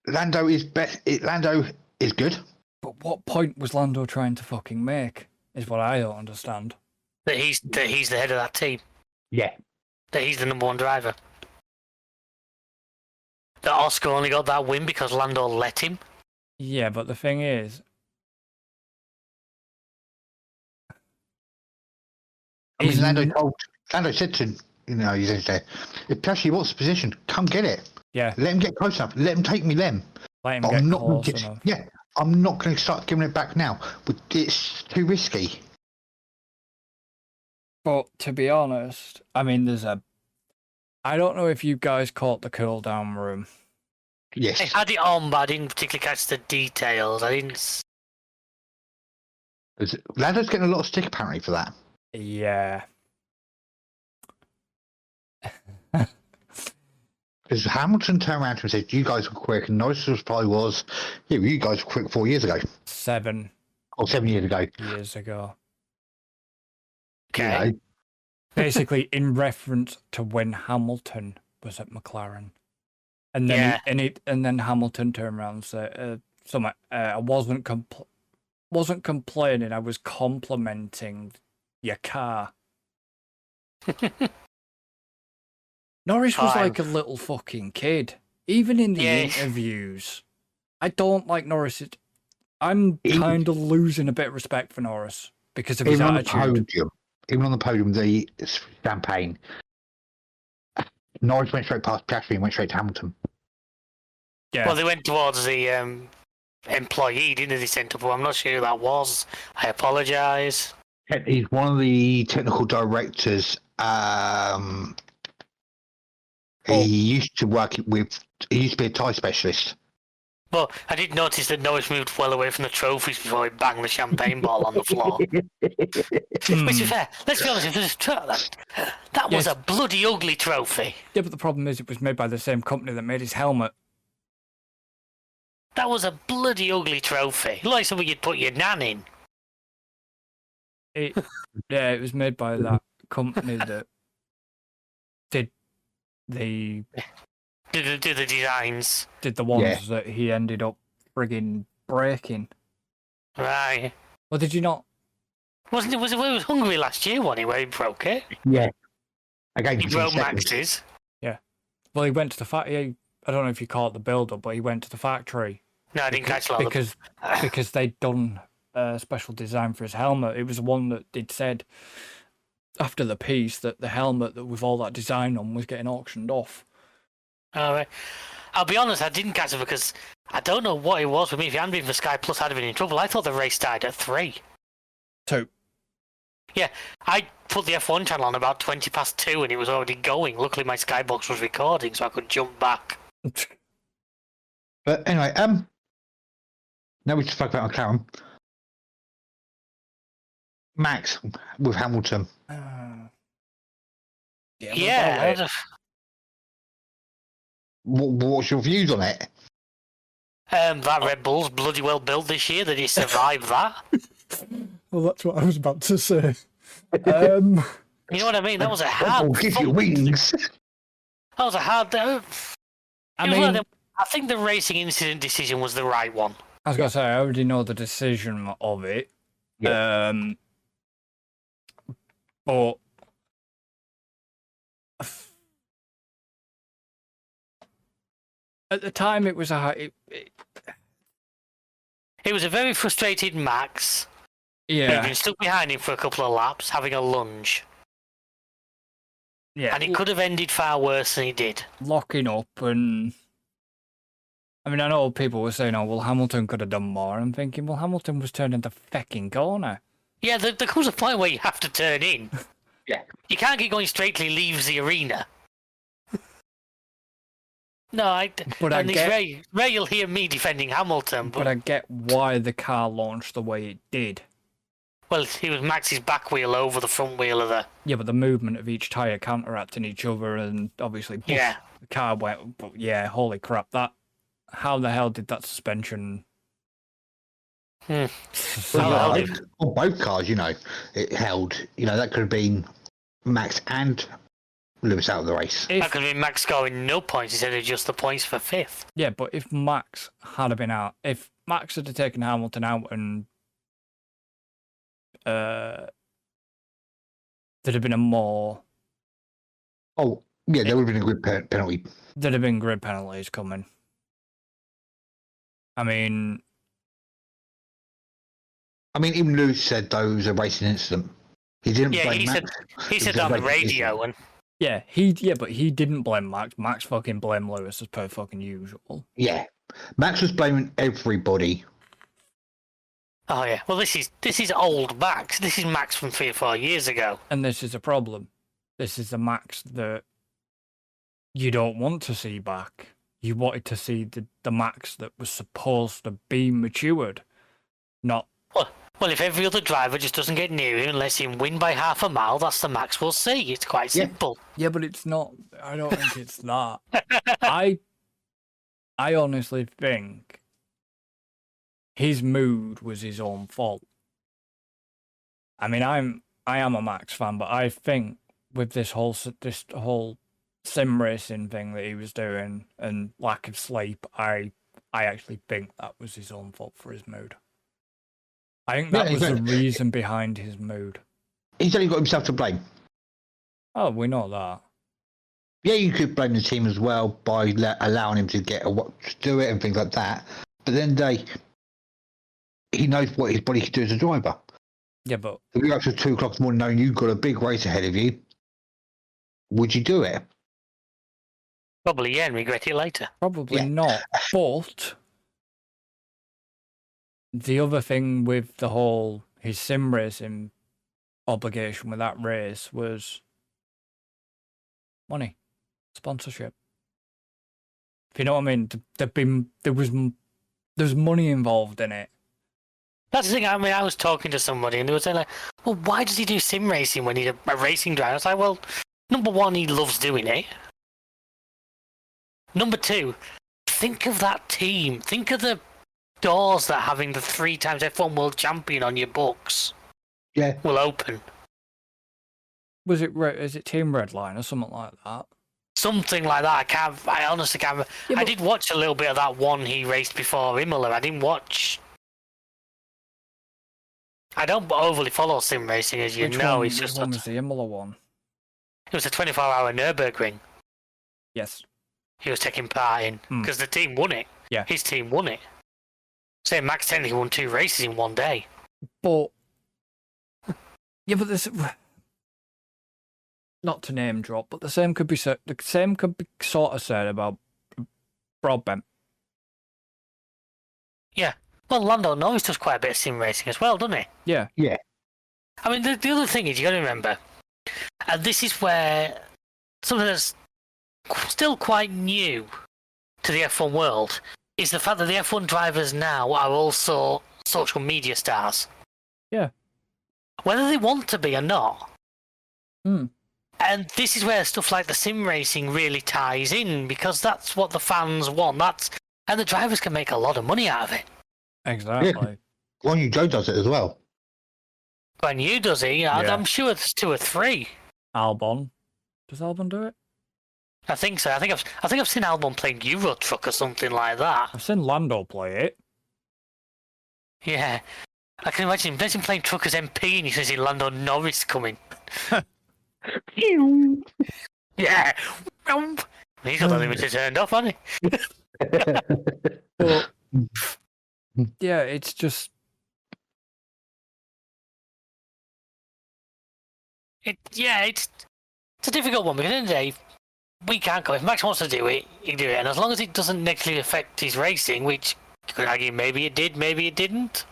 Lando is best. Lando is good. But what point was Lando trying to fucking make? Is what I don't understand. That he's the head of that team. Yeah. That he's the number one driver. That Oscar only got that win because Lando let him. Yeah, but the thing is, I mean, Isn't- Lando said to he said, if Piastri wants the position, come get it. yeah, Let him get close enough. Let him take me then. let him But get I'm not close gonna enough. yeah, I'm not going to start giving it back now. But it's too risky. But to be honest, I mean, I don't know if you guys caught the cool down room. Yes. I had it on, but I didn't particularly catch the details. I didn't. Lando's getting a lot of stick apparently for that. Yeah. Because Hamilton turned around to him and said, "You guys were quick," and Norris' reply was, "Yeah, you guys were quick 4 years ago, 7 or 7 years ago." years ago. Okay. You know? Basically, in reference to when Hamilton was at McLaren. And then and then Hamilton turned around and said, I wasn't complaining, I was complimenting your car. Norris was Fine. like a little fucking kid. Even in the Yeah. interviews. I don't like Norris. I'm kind of losing a bit of respect for Norris because of his attitude. Even on the podium, the champagne, Norris went straight past Piastri and went straight to Hamilton. Yeah. Well, they went towards the employee, didn't they? Sent up. I'm not sure who that was. I apologise. He's one of the technical directors. He used to work with. He used to be a Thai specialist. But I did notice that Norris moved well away from the trophies before he banged the champagne bottle on the floor. Which is fair. Let's be honest, if there's that was Yes. a bloody ugly trophy. Yeah, but the problem is it was made by the same company that made his helmet. That was a bloody ugly trophy. Like something you'd put your nan in. Yeah, it was made by that company that did the Do the designs. ones that he ended up frigging breaking. Right. Well, did you not? Wasn't it? Was it Hungary last year, wasn't it, where he broke it? Yeah. Again, He broke Max's. Well, he went to the factory. I don't know if you call it the build-up, but he went to the factory No, I didn't catch that. because they'd done a special design for his helmet. It was the one that they'd said after the piece that the helmet that with all that design on was getting auctioned off. All right. I'll be honest, I didn't catch it because I don't know what it was with me. If it hadn't been for Sky Plus, I'd have been in trouble. I thought the race started at 3. 2. Yeah, I put the F1 channel on about 20 past 2 and it was already going. Luckily, my Skybox was recording, so I could jump back. But anyway, now we just spoke about McLaren. Max with Hamilton. Yeah. What's your views on it? That Red Bull's bloody well built this year, that it survived that. Well, that's what I was about to say. You know what I mean? That was a hard... Give you wings. That was a hard... I think the racing incident decision was the right one. I was going to say, I already know the decision of it. Yeah. But at the time, it was It was a very frustrated Max He'd Yeah, been stuck behind him for a couple of laps, having a lunge. yeah. And it could have ended far worse than it did. Locking up and. I mean, I know people were saying, "Oh, well, Hamilton could have done more." I'm thinking, well, Hamilton was turning the fucking corner. Yeah, there comes a point where you have to turn in. Yeah. You can't get going straight till he leaves the arena. No, But I and get- it's rare you'll hear me defending Hamilton, But I get why the car launched the way it did. well, it was Max's back wheel over the front wheel of the... Yeah, but the movement of each tyre counteracting each other, and obviously, poof, Yeah. the car went. But yeah, holy crap! How the hell did that suspension? Hmm. So- Well, on both cars, it held. That could have been Max and Lewis out of the race. That could have been Max scoring no points instead of just the points for 5th. Yeah, but if Max had been out, if Max had taken Hamilton out and there'd have been a more, Oh, yeah, there would have been a good penalty. there'd have been grid penalties coming. I mean, Even Lewis said though it was a racing incident. He didn't Yeah, blame he Max. said was on the a racing radio, and but he didn't blame Max. Max fucking blamed Lewis as per fucking usual. Yeah, Max was blaming everybody. oh yeah, well this is old Max. This is Max from 3 or 4 years ago. And this is a problem. This is the Max that you don't want to see back. You wanted to see the Max that was supposed to be matured, not. Well, if every other driver just doesn't get near him and lets him win by half a mile, that's the Max we'll see. It's quite Yeah. simple. Yeah, but it's not. I don't think it's that. I honestly think his mood was his own fault. I mean, I am a Max fan, but I think with this whole sim racing thing that he was doing and lack of sleep, I actually think that was his own fault for his mood. I think that Yeah, was the exactly. reason behind his mood. He's only got himself to blame. Oh, we know that. Yeah, you could blame the team as well by allowing him to to do it and things like that. But then he knows what his body can do as a driver. Yeah, but If you're up to 2 o'clock in the morning knowing you've got a big race ahead of you, would you do it? Probably, yeah, and regret it later. probably Yeah. not. But the other thing with the whole his sim racing obligation with that race was money, sponsorship. If you know what I mean, there's money involved in it. That's the thing. I mean, I was talking to somebody and they were saying like, "Well, why does he do sim racing when he's a racing driver?" I was like, "Well, number one, he loves doing it. Number two, think of that team. Think of the doors that having the 3 times F1 world champion on your books Yeah. will open. Was it is it Team Redline or something like that? Something like that. I honestly can't. Yeah, I but- did watch a little bit of that one he raced before Imola. I didn't watch. I don't overly follow sim racing, as you Which know. one, It's which just one was the Imola one? it was a 24-hour Nürburgring Yes. he was taking part in Hmm. because the team won it. Yeah. His team won it. Say Max technically won 2 races in one day. But yeah, but this not to name drop, but the same could be sort of said about Broadbent. Yeah. Well, Lando Norris does quite a bit of sim racing as well, doesn't he? Yeah. I mean, the other thing is you got to remember, and this is where something that's still quite new to the F1 world is the fact that the F1 drivers now are also social media stars. Yeah. Whether they want to be or not. Hmm. And this is where stuff like the sim racing really ties in because that's what the fans want. And the drivers can make a lot of money out of it. Exactly. Guan Yu Zhou does it as well. When you does it, Yeah. I'm sure there's 2 or 3. Albon. Does Albon do it? I think so. I think I've seen Albon playing Euro Truck or something like that. I've seen Lando play it. Yeah, I can imagine him playing truck as MP and you can see Lando Norris coming. Yeah, he's got the limiter turned off, hasn't he? But yeah, it's just It's a difficult one because at the end of the day, we can't go. If Max wants to do it, he can do it, and as long as it doesn't negatively affect his racing, which you could argue maybe it did, maybe it didn't.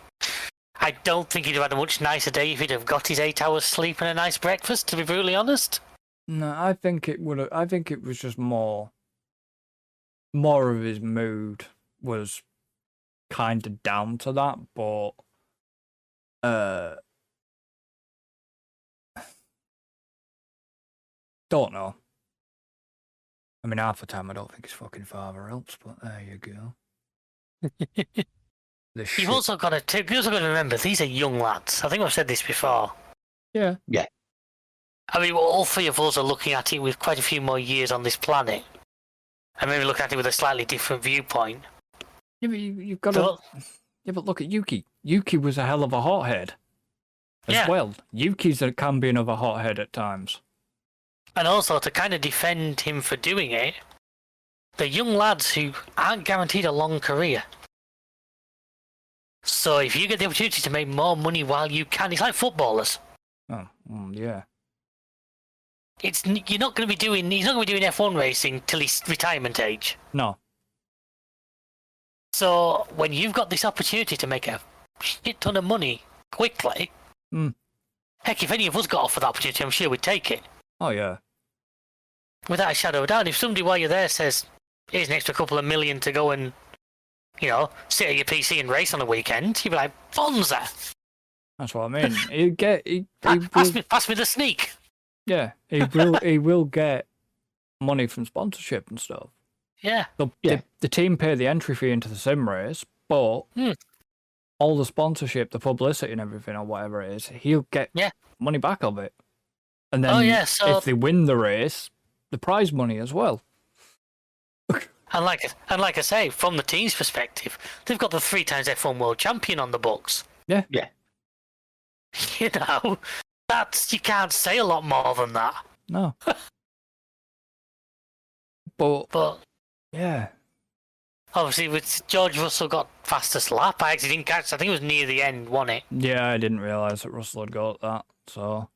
I don't think he'd have had a much nicer day if he'd have got his 8 hours sleep and a nice breakfast. To be brutally honest. No, I think it would. I think it was just more of his mood was kind of down to that, but don't know. I mean, half the time I don't think his fucking father helps, but there you go. You've also got to remember these are young lads. I think I've said this before. Yeah. I mean, all three of us are looking at it with quite a few more years on this planet, and maybe looking at it with a slightly different viewpoint. Yeah, but you've got to. Yeah, but look at Yuki. Yuki was a hell of a hothead as well. Yuki's can be another hothead at times. And also, to kind of defend him for doing it, they're young lads who aren't guaranteed a long career. So if you get the opportunity to make more money while you can, it's like footballers. Oh, yeah. You're not going to be doing. He's not going to be doing F1 racing till his retirement age. No. So when you've got this opportunity to make a shit ton of money quickly, heck, if any of us got offered that opportunity, I'm sure we'd take it. Oh yeah. Without a shadow of a doubt. If somebody while you're there says, "Here's an extra couple of million to go and, sit at your PC and race on a weekend," you'd be like, "Bonza." That's what I mean. He'll get. Pass me the sneak. Yeah, he will. He will get money from sponsorship and stuff. Yeah. The team pay the entry fee into the sim race, but all the sponsorship, the publicity, and everything, or whatever it is, he'll get money back of it. And then, so... if they win the race, the prize money as well. And like I say, from the team's perspective, they've got the 3 times F1 world champion on the books. Yeah. You can't say a lot more than that. No. but yeah. Obviously, with George Russell got fastest lap. I actually didn't catch. I think it was near the end, wasn't it? Yeah, I didn't realise that Russell had got that. So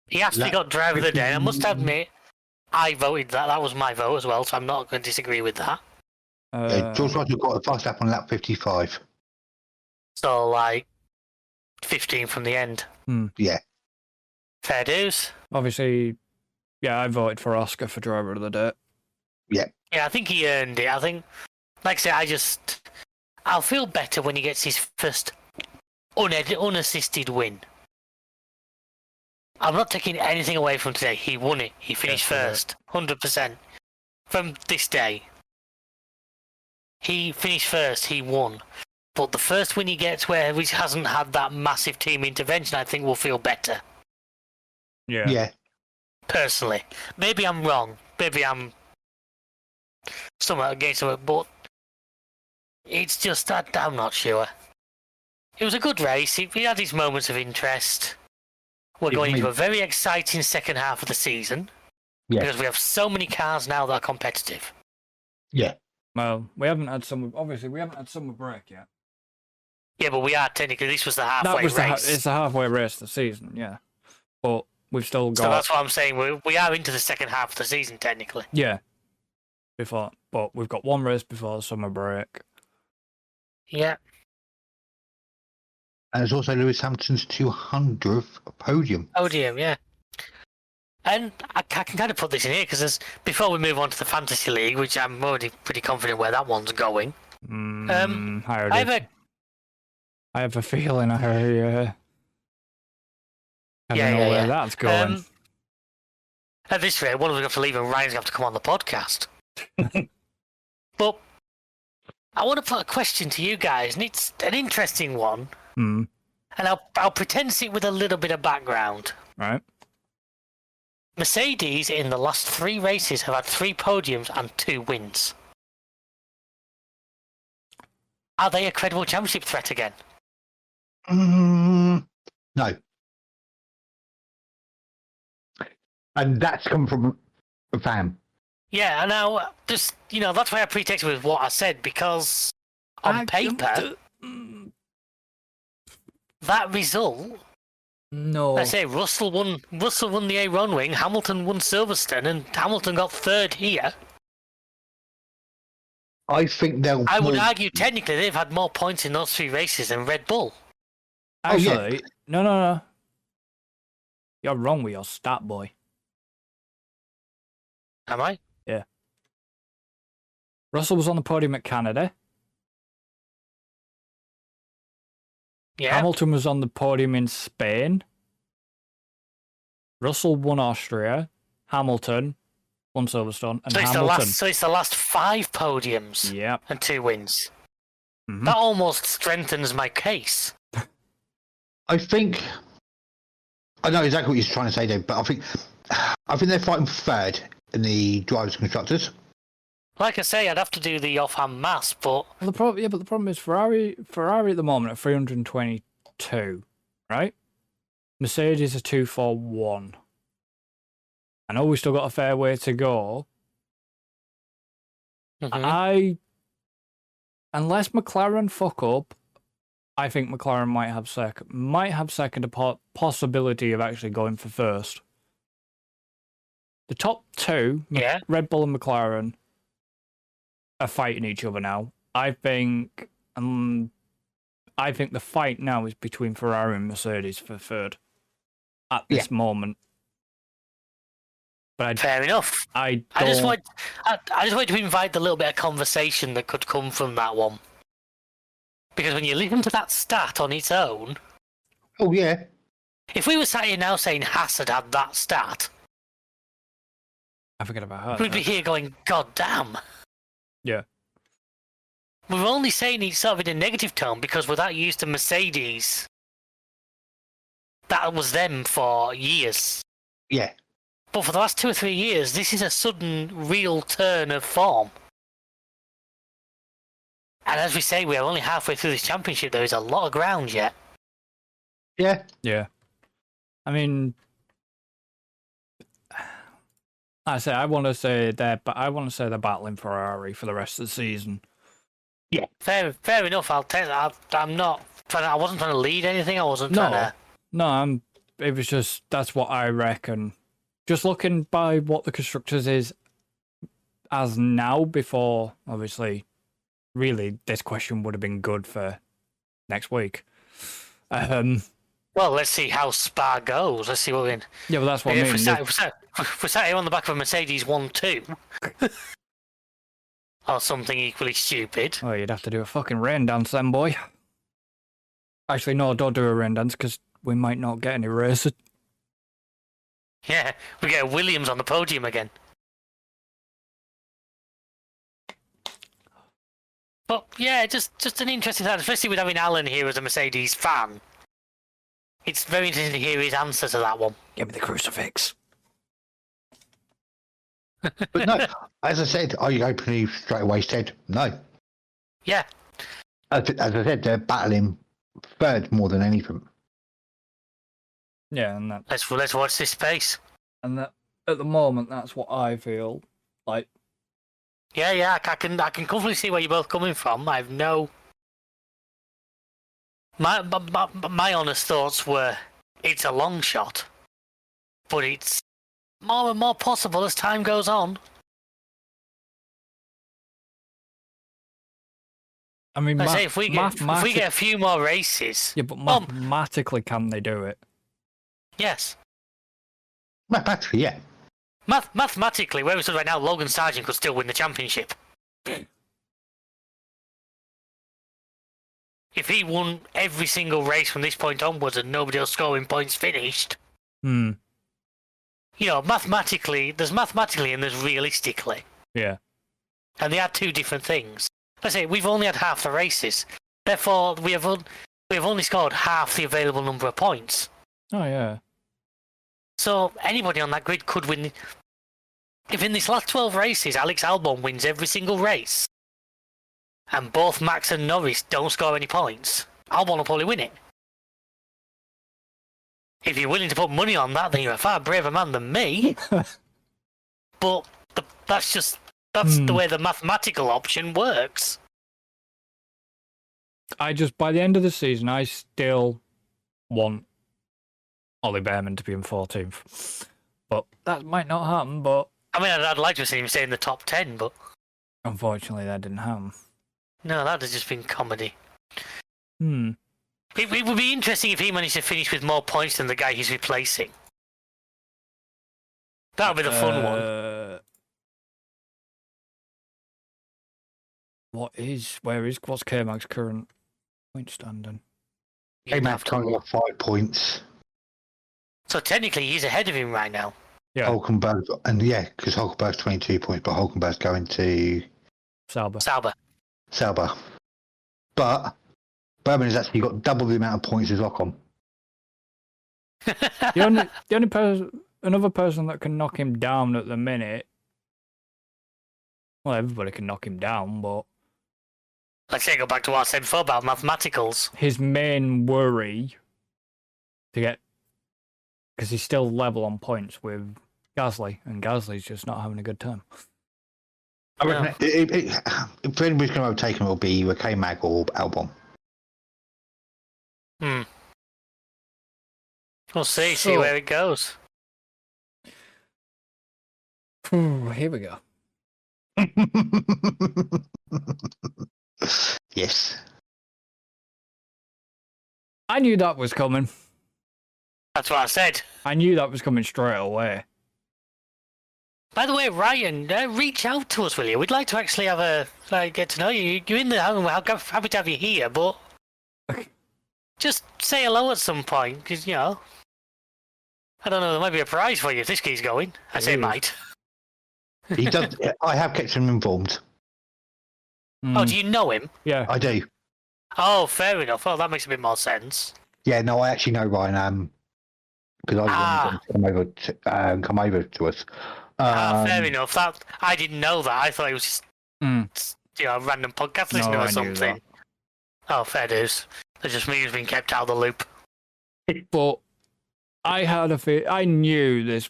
he actually got driver of the day. I must admit, I voted that. That was my vote as well, so I'm not going to disagree with that. George Russell got the fast lap on lap 55. So, 15 from the end. Yeah. Fair dues. Obviously, I voted for Oscar for driver of the day. Yeah. Yeah, I think he earned it. I think, like I say, I'll feel better when he gets his first unassisted win. I'm not taking anything away from today. He won it. He finished first. 100%. From this day. He finished first. He won. But the first win he gets where he hasn't had that massive team intervention, I think will feel better. Yeah. Personally. Maybe I'm wrong. Maybe I'm somewhat against it, but it's just that I'm not sure. It was a good race. He had his moments of interest. We're going into a very exciting second half of the season because we have so many cars now that are competitive. Yeah. Well, we haven't had summer break yet. Yeah, but we are technically. This was the halfway race. It's the halfway race of the season, yeah. But we've still got. So that's what I'm saying. We are into the second half of the season technically. Yeah. But we've got one race before the summer break. Yeah. And there's also Lewis Hamilton's 200th podium. Yeah. And I can kind of put this in here because before we move on to the Fantasy League, which I'm already pretty confident where that one's going. I have a feeling I don't know where that's going. At this rate, one of us have to leave and Ryan's going to have to come on the podcast. But I want to put a question to you guys, and it's an interesting one. And I'll pretend it with a little bit of background. Right. Mercedes in the last 3 races have had 3 podiums and 2 wins. Are they a credible championship threat again? No. And that's come from a fan. Yeah, now, just, that's why I pretext with what I said, because on paper, that result No. I say Russell won the A1 wing, Hamilton won Silverstone, and Hamilton got third here. I think they'll. I would argue technically they've had more points in those 3 races than Red Bull. Actually, no. You're wrong with your stat, boy. Am I? Yeah. Russell was on the podium at Canada. Yeah. Hamilton was on the podium in Spain. Russell won Austria. Hamilton won Silverstone. And So it's the last 5 podiums. Yep. And 2 wins. Mhm. That almost strengthens my case. I think. I know exactly what you're trying to say, Dave, but I think they're fighting for third in the drivers and constructors. Like I say, I'd have to do the offhand maths, but Well, the problem is Ferrari at the moment at 322, right? Mercedes are 241. I know we still got a fair way to go. mhm. Unless McLaren fuck up, I think McLaren might have second a possibility of actually going for first. The top 2, Yeah. Red Bull and McLaren, are fighting each other now. I think the fight now is between Ferrari and Mercedes for third at this moment. But Fair enough. I just want to invite the little bit of conversation that could come from that one. Because when you listen to that stat on its own, Oh yeah. if we were sat here now saying Haas had that stat, I forget about we'd be here going, God damn. Yeah. We're only saying it sort of in a negative tone because we're that used to Mercedes. That was them for years. Yeah. But for the last 2 or 3 years, this is a sudden real turn of form. And as we say, we're only halfway through this championship. There is a lot of ground yet. Yeah. Yeah. I mean, I want to say they're battling Ferrari for the rest of the season. Yeah, fair enough. I'll take that. I wasn't trying to lead anything. I wasn't trying to. No, it was just that's what I reckon. Just looking by what the constructors is as now, before obviously, really this question would have been good for next week. Well, let's see how Spa goes. Let's see what we. Yeah, but that's what I mean. If we're sat here on the back of a Mercedes 1-2, or something equally stupid. Oh, you'd have to do a fucking rain dance then, boy. Actually, no, don't do a rain dance because we might not get any races. Yeah, we get Williams on the podium again. But yeah, just an interesting thought, especially with having Alan here as a Mercedes fan. It's very interesting to hear his answer to that one. Give me the crucifix. But no, as I said, I openly straight away said no. Yeah. As I said, they're battling third more than anything. Yeah, and that, Let's watch this space. and that at the moment, that's what I feel like. Yeah, I can comfortably see where you're both coming from. I have no. My honest thoughts were, it's a long shot, but it's more and more possible as time goes on. I mean, I say if we get a few more races, yeah, but mathematically, can they do it? yes. Mathematically, yeah. Mathematically, where we stood right now, Logan Sargent could still win the championship. If he won every single race from this point onwards and nobody else scoring points finished, Hmm. you know, mathematically and there's realistically. Yeah. And they are 2 different things. Let's say we've only had half the races. Therefore, we have only scored half the available number of points. Oh yeah. So anybody on that grid could win. If in these last 12 races, Alex Albon wins every single race, and both Max and Norris don't score any points, Albon will probably win it. If you're willing to put money on that, then you're a far braver man than me. But that's the way the mathematical option works. By the end of the season, I still want Ollie Behrman to be in 14th. But that might not happen, but I mean, I'd like to see him stay in the top 10, but unfortunately that didn't happen. no, that'd have just been comedy. Hmm. It would be interesting if he managed to finish with more points than the guy he's replacing. That would be the fun one. What's K-Mag's current point standing? You'd Max have to currently look. got 5 points. So technically, he's ahead of him right now. Yeah, Hulkenberg, and because Hulkenberg's 22 points, but Hulkenberg's going to Sauber. Sauber. But Berman has actually got double the amount of points as Ocon. The only another person that can knock him down at the minute. Well, everybody can knock him down, but Let's say go back to what I said before about mathematicals. his main worry to get, because he's still level on points with Gasly, and Gasly's just not having a good time. I reckon if anybody's going to overtake him, it'll be either K-Mag or Albon. We'll see So- where it goes. Here we go. Yes. I knew that was coming. That's what I said. I knew that was coming straight away. By the way, Ryan, reach out to us, will you? We'd like to actually have get to know you. You're in the home. We're happy to have you here, but just say hello at some point, because, you know, I don't know, there might be a prize for you if this keeps going. I say Ooh. might. He does. I have kept him informed. Oh, do you know him? Yeah. I do. Oh, fair enough. Oh, that makes a bit more sense. Yeah, no, I actually know Ryan. Because I was going to come over to us. Fair enough. That I didn't know that. I thought it was just a random podcast listener I or knew something. that. Oh, fair dues. It's just me who's been kept out of the loop. But I had I knew that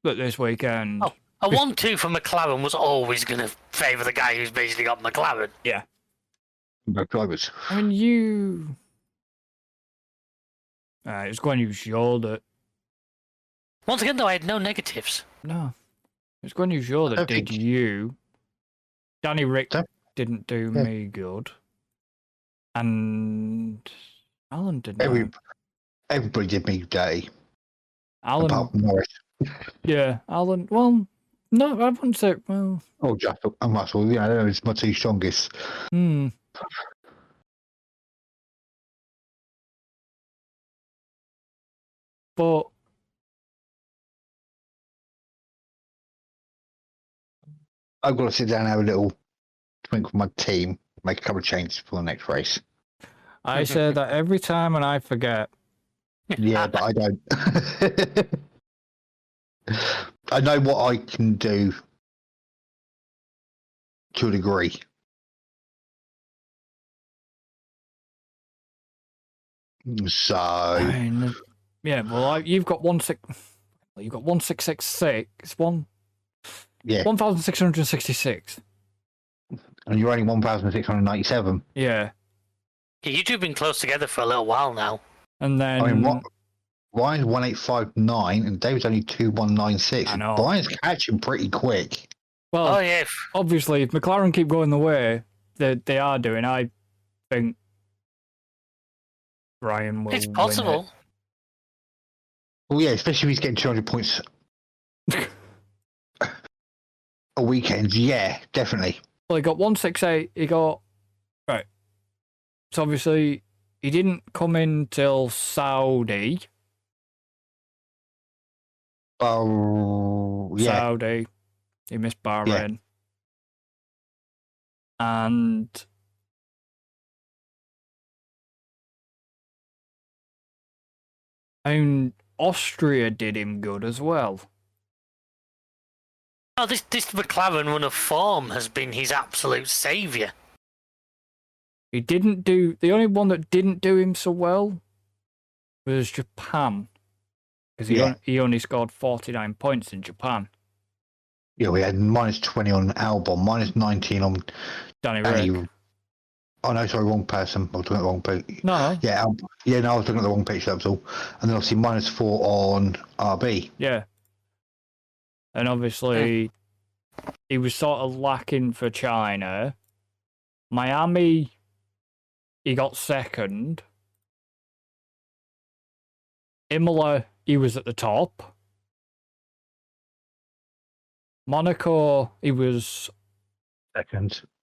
this weekend. Oh. A 1-2 for McLaren was always going to favour the guy who's basically got McLaren. Yeah. Both drivers. I mean, you. It was Guan Yu Zhou that. Once again, though, I had no negatives. No. It was Guan Yu Zhou that did you. Danny Rick didn't do me good. And Alan didn't. Everybody did me dirty. Alan. Apart from Norris. Yeah, Alan. Well, no, I wouldn't say. Well. Oh, Jeff and Russell. Yeah, it's my two strongest. But I've got to sit down and have a little think with my team, make a couple of changes for the next race. I say that every time and I forget. Yeah, but I don't. I know what I can do to a degree. So Yeah, well, you've got 1666. Yeah, 1666. And you're only 1,697. Yeah, You two have been close together for a little while now. and then I mean, Ryan's 1859 and David's only 2196. I know. Ryan's catching pretty quick. Well, Oh, yeah. obviously, if McLaren keep going the way they are doing, I think Ryan will. It's possible. Well, yeah, especially if he's getting 200 points a weekend. Yeah, definitely. Well, he got 168. He got right. So obviously, he didn't come in till Saudi. Oh, yeah. Saudi. He missed Bahrain. Yeah. And Austria did him good as well. Oh, this McLaren run of form has been his absolute saviour. He didn't do the only one that didn't do him so well was Japan, because he only scored 49 points in Japan. Yeah, we had -20 on Albon, -19 on Danny Rick. Oh no, sorry, wrong person. I was looking at the wrong page. No. Yeah, no, I was looking at the wrong page. That was all. And then obviously -4 on RB. Yeah. And obviously, he was sort of lacking for China. Miami, he got second. Imola, he was at the top. Monaco, he was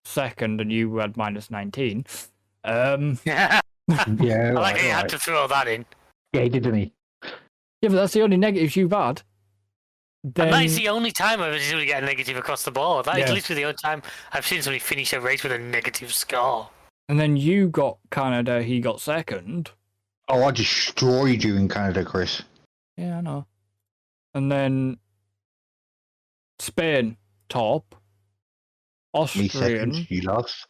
second, and you had -19. Yeah. Yeah, I like right, how you had right. to throw that in. Yeah, he did, didn't he? Yeah, but that's the only negatives you've had. Then, And that is the only time I've ever seen somebody get a negative across the board. That is Yeah. literally the only time I've seen somebody finish a race with a negative score. and then you got Canada, he got second. Oh, I destroyed you in Canada, Chris. Yeah, I know. And then Spain, top. Me Austrian. second, you lost.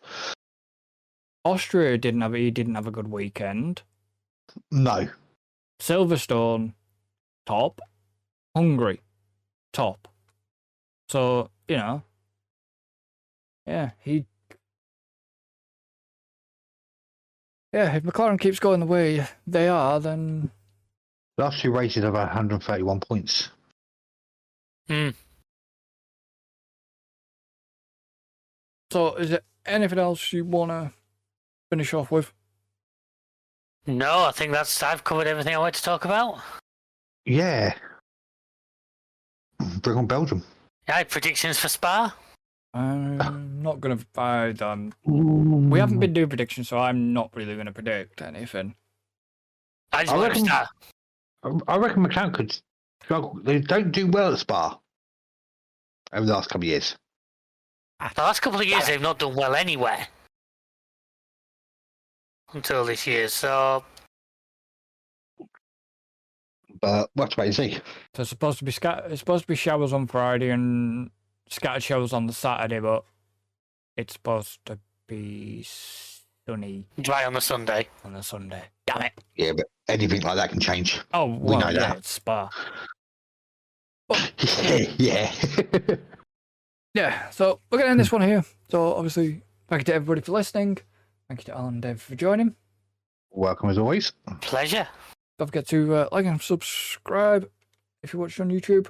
Austria didn't have a good weekend. No. Silverstone, top. Hungary, top. So, yeah, if McLaren keeps going the way they are, then Last 2 races have 131 points. so is there anything else you want to finish off with? No, I think I've covered everything I wanted to talk about. Yeah. Bring on Belgium. Yeah, predictions for Spa? I'm not going to... we haven't been doing predictions, so I'm not really going to predict anything. I just I want to reckon- start. I reckon McLaren could struggle. They don't do well at Spa over the last couple of years. The last couple of years, they've not done well anywhere. Until this year, so... But we'll have to wait and see. So it's supposed to be showers on Friday and scattered showers on the Saturday, but it's supposed to be sunny Dry on the Sunday. on the Sunday. Damn it. Yeah, but anything like that can change. Oh, well, know yeah, that. it's Spa. Yeah. Yeah, so we're going to end this one here. So obviously, thank you to everybody for listening. Thank you to Alan and Dave for joining. Welcome as always. Pleasure. Don't forget to like and subscribe if you watch on YouTube.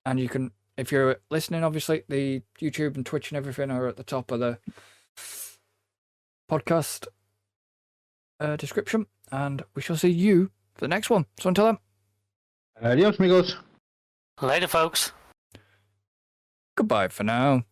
And you can, if you're listening, obviously, the YouTube and Twitch and everything are at the top of the podcast description. And we shall see you for the next one. So until then, Adios, amigos. Later, folks. goodbye for now.